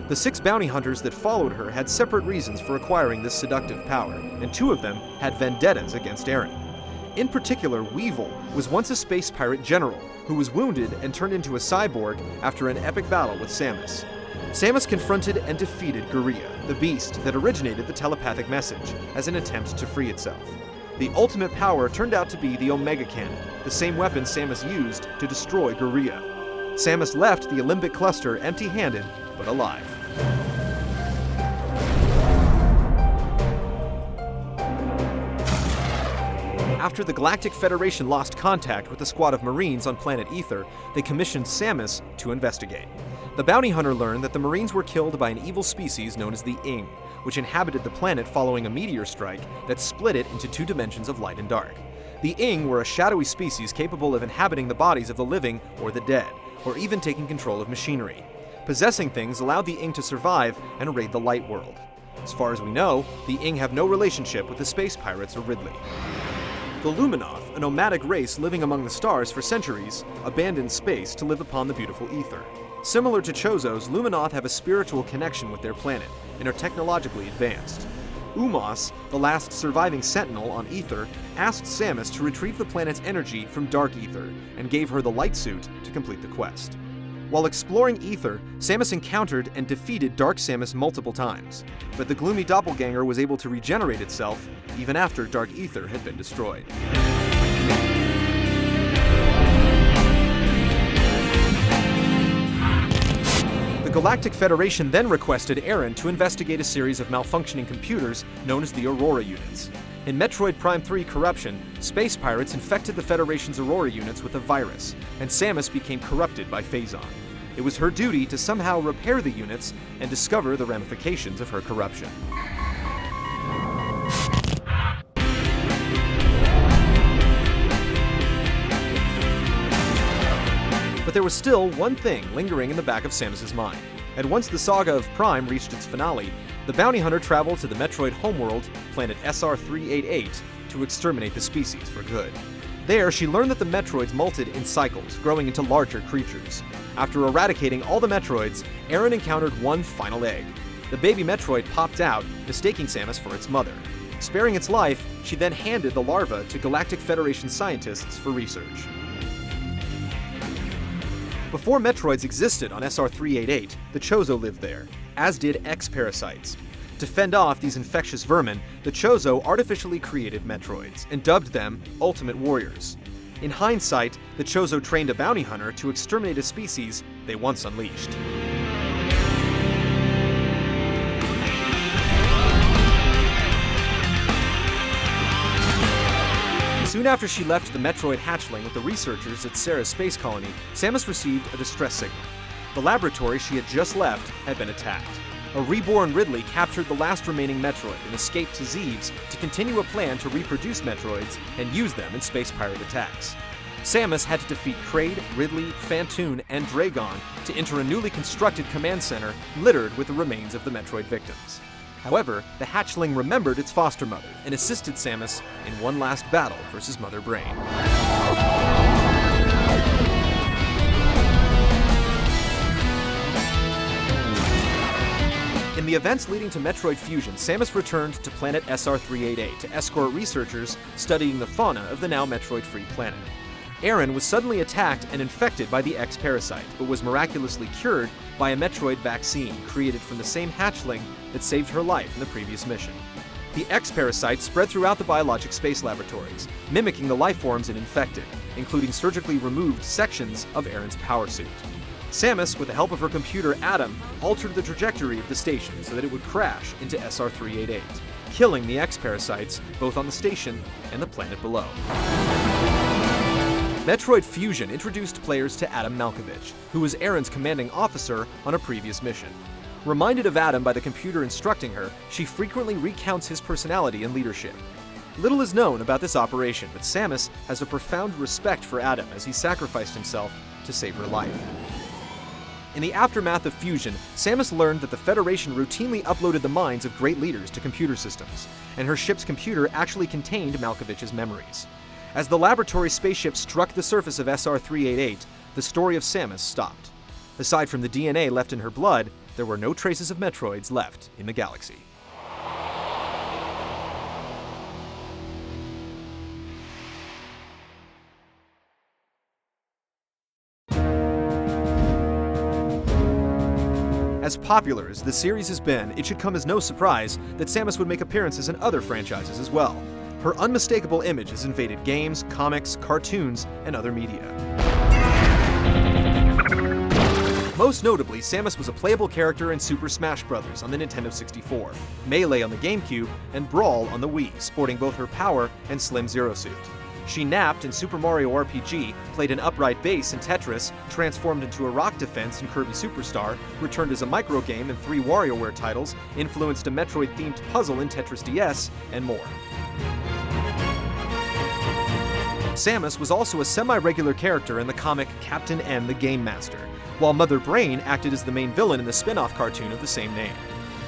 The 6 bounty hunters that followed her had separate reasons for acquiring this seductive power, and 2 of them had vendettas against Aran. In particular, Weevil was once a space pirate general who was wounded and turned into a cyborg after an epic battle with Samus. Samus confronted and defeated Guria, the beast that originated the telepathic message, as an attempt to free itself. The ultimate power turned out to be the Omega Cannon, the same weapon Samus used to destroy Guria. Samus left the Limbic Cluster empty-handed, but alive. After the Galactic Federation lost contact with a squad of Marines on planet Ether, they commissioned Samus to investigate. The bounty hunter learned that the Marines were killed by an evil species known as the Ing, which inhabited the planet following a meteor strike that split it into two dimensions of light and dark. The Ing were a shadowy species capable of inhabiting the bodies of the living or the dead, or even taking control of machinery. Possessing things allowed the Ing to survive and raid the light world. As far as we know, the Ing have no relationship with the space pirates or Ridley. The Luminoth, a nomadic race living among the stars for centuries, abandoned space to live upon the beautiful ether. Similar to Chozos, Luminoth have a spiritual connection with their planet and are technologically advanced. Umos, the last surviving sentinel on Ether, asked Samus to retrieve the planet's energy from Dark Ether and gave her the light suit to complete the quest. While exploring Ether, Samus encountered and defeated Dark Samus multiple times, but the gloomy doppelganger was able to regenerate itself even after Dark Ether had been destroyed. The Galactic Federation then requested Aaron to investigate a series of malfunctioning computers known as the Aurora Units. In Metroid Prime 3 Corruption, space pirates infected the Federation's Aurora Units with a virus, and Samus became corrupted by Phazon. It was her duty to somehow repair the units and discover the ramifications of her corruption. But there was still one thing lingering in the back of Samus's mind. And once the saga of Prime reached its finale, the bounty hunter traveled to the Metroid homeworld, planet SR388, to exterminate the species for good. There, she learned that the Metroids molted in cycles, growing into larger creatures. After eradicating all the Metroids, Aaron encountered one final egg. The baby Metroid popped out, mistaking Samus for its mother. Sparing its life, she then handed the larva to Galactic Federation scientists for research. Before Metroids existed on SR388, the Chozo lived there, as did X-parasites. To fend off these infectious vermin, the Chozo artificially created Metroids and dubbed them Ultimate Warriors. In hindsight, the Chozo trained a bounty hunter to exterminate a species they once unleashed. Soon after she left the Metroid hatchling with the researchers at Sarah's space colony, Samus received a distress signal. The laboratory she had just left had been attacked. A reborn Ridley captured the last remaining Metroid and escaped to Zeebs to continue a plan to reproduce Metroids and use them in space pirate attacks. Samus had to defeat Kraid, Ridley, Phantoon, and Dragon to enter a newly constructed command center littered with the remains of the Metroid victims. However, the hatchling remembered its foster mother and assisted Samus in one last battle versus Mother Brain. In the events leading to Metroid Fusion, Samus returned to planet SR388 to escort researchers studying the fauna of the now Metroid-free planet. Aaron was suddenly attacked and infected by the X-parasite, but was miraculously cured by a Metroid vaccine created from the same hatchling that saved her life in the previous mission. The X-parasite spread throughout the biologic space laboratories, mimicking the life forms it infected, including surgically removed sections of Aaron's power suit. Samus, with the help of her computer Adam, altered the trajectory of the station so that it would crash into SR388, killing the X-parasites both on the station and the planet below. Metroid Fusion introduced players to Adam Malkovich, who was Aaron's commanding officer on a previous mission. Reminded of Adam by the computer instructing her, she frequently recounts his personality and leadership. Little is known about this operation, but Samus has a profound respect for Adam as he sacrificed himself to save her life. In the aftermath of Fusion, Samus learned that the Federation routinely uploaded the minds of great leaders to computer systems, and her ship's computer actually contained Malkovich's memories. As the laboratory spaceship struck the surface of SR388, the story of Samus stopped. Aside from the DNA left in her blood, there were no traces of Metroids left in the galaxy. As popular as the series has been, it should come as no surprise that Samus would make appearances in other franchises as well. Her unmistakable image has invaded games, comics, cartoons, and other media. Most notably, Samus was a playable character in Super Smash Bros. On the Nintendo 64, Melee on the GameCube, and Brawl on the Wii, sporting both her power and Slim Zero suit. She napped in Super Mario RPG, played an upright bass in Tetris, transformed into a rock defense in Kirby Superstar, returned as a microgame in 3 WarioWare titles, influenced a Metroid-themed puzzle in Tetris DS, and more. Samus was also a semi-regular character in the comic Captain N the Game Master, while Mother Brain acted as the main villain in the spin-off cartoon of the same name.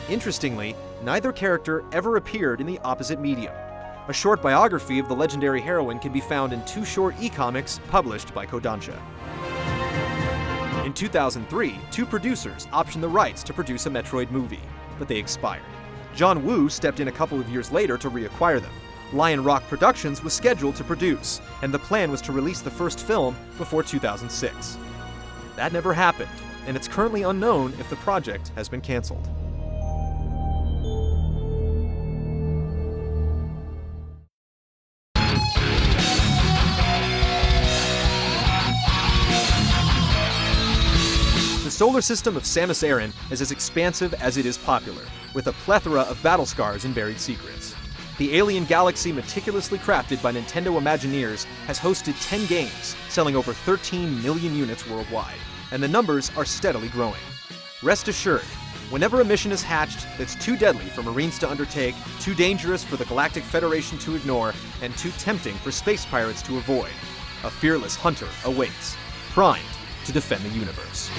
Interestingly, neither character ever appeared in the opposite medium. A short biography of the legendary heroine can be found in 2 short e-comics published by Kodansha. In 2003, 2 producers optioned the rights to produce a Metroid movie, but they expired. John Woo stepped in a couple of years later to reacquire them. Lion Rock Productions was scheduled to produce, and the plan was to release the first film before 2006. That never happened, and it's currently unknown if the project has been canceled. The solar system of Samus Aran is as expansive as it is popular, with a plethora of battle scars and buried secrets. The alien galaxy meticulously crafted by Nintendo Imagineers has hosted 10 games, selling over 13 million units worldwide, and the numbers are steadily growing. Rest assured, whenever a mission is hatched that's too deadly for Marines to undertake, too dangerous for the Galactic Federation to ignore, and too tempting for space pirates to avoid, a fearless hunter awaits, primed to defend the universe.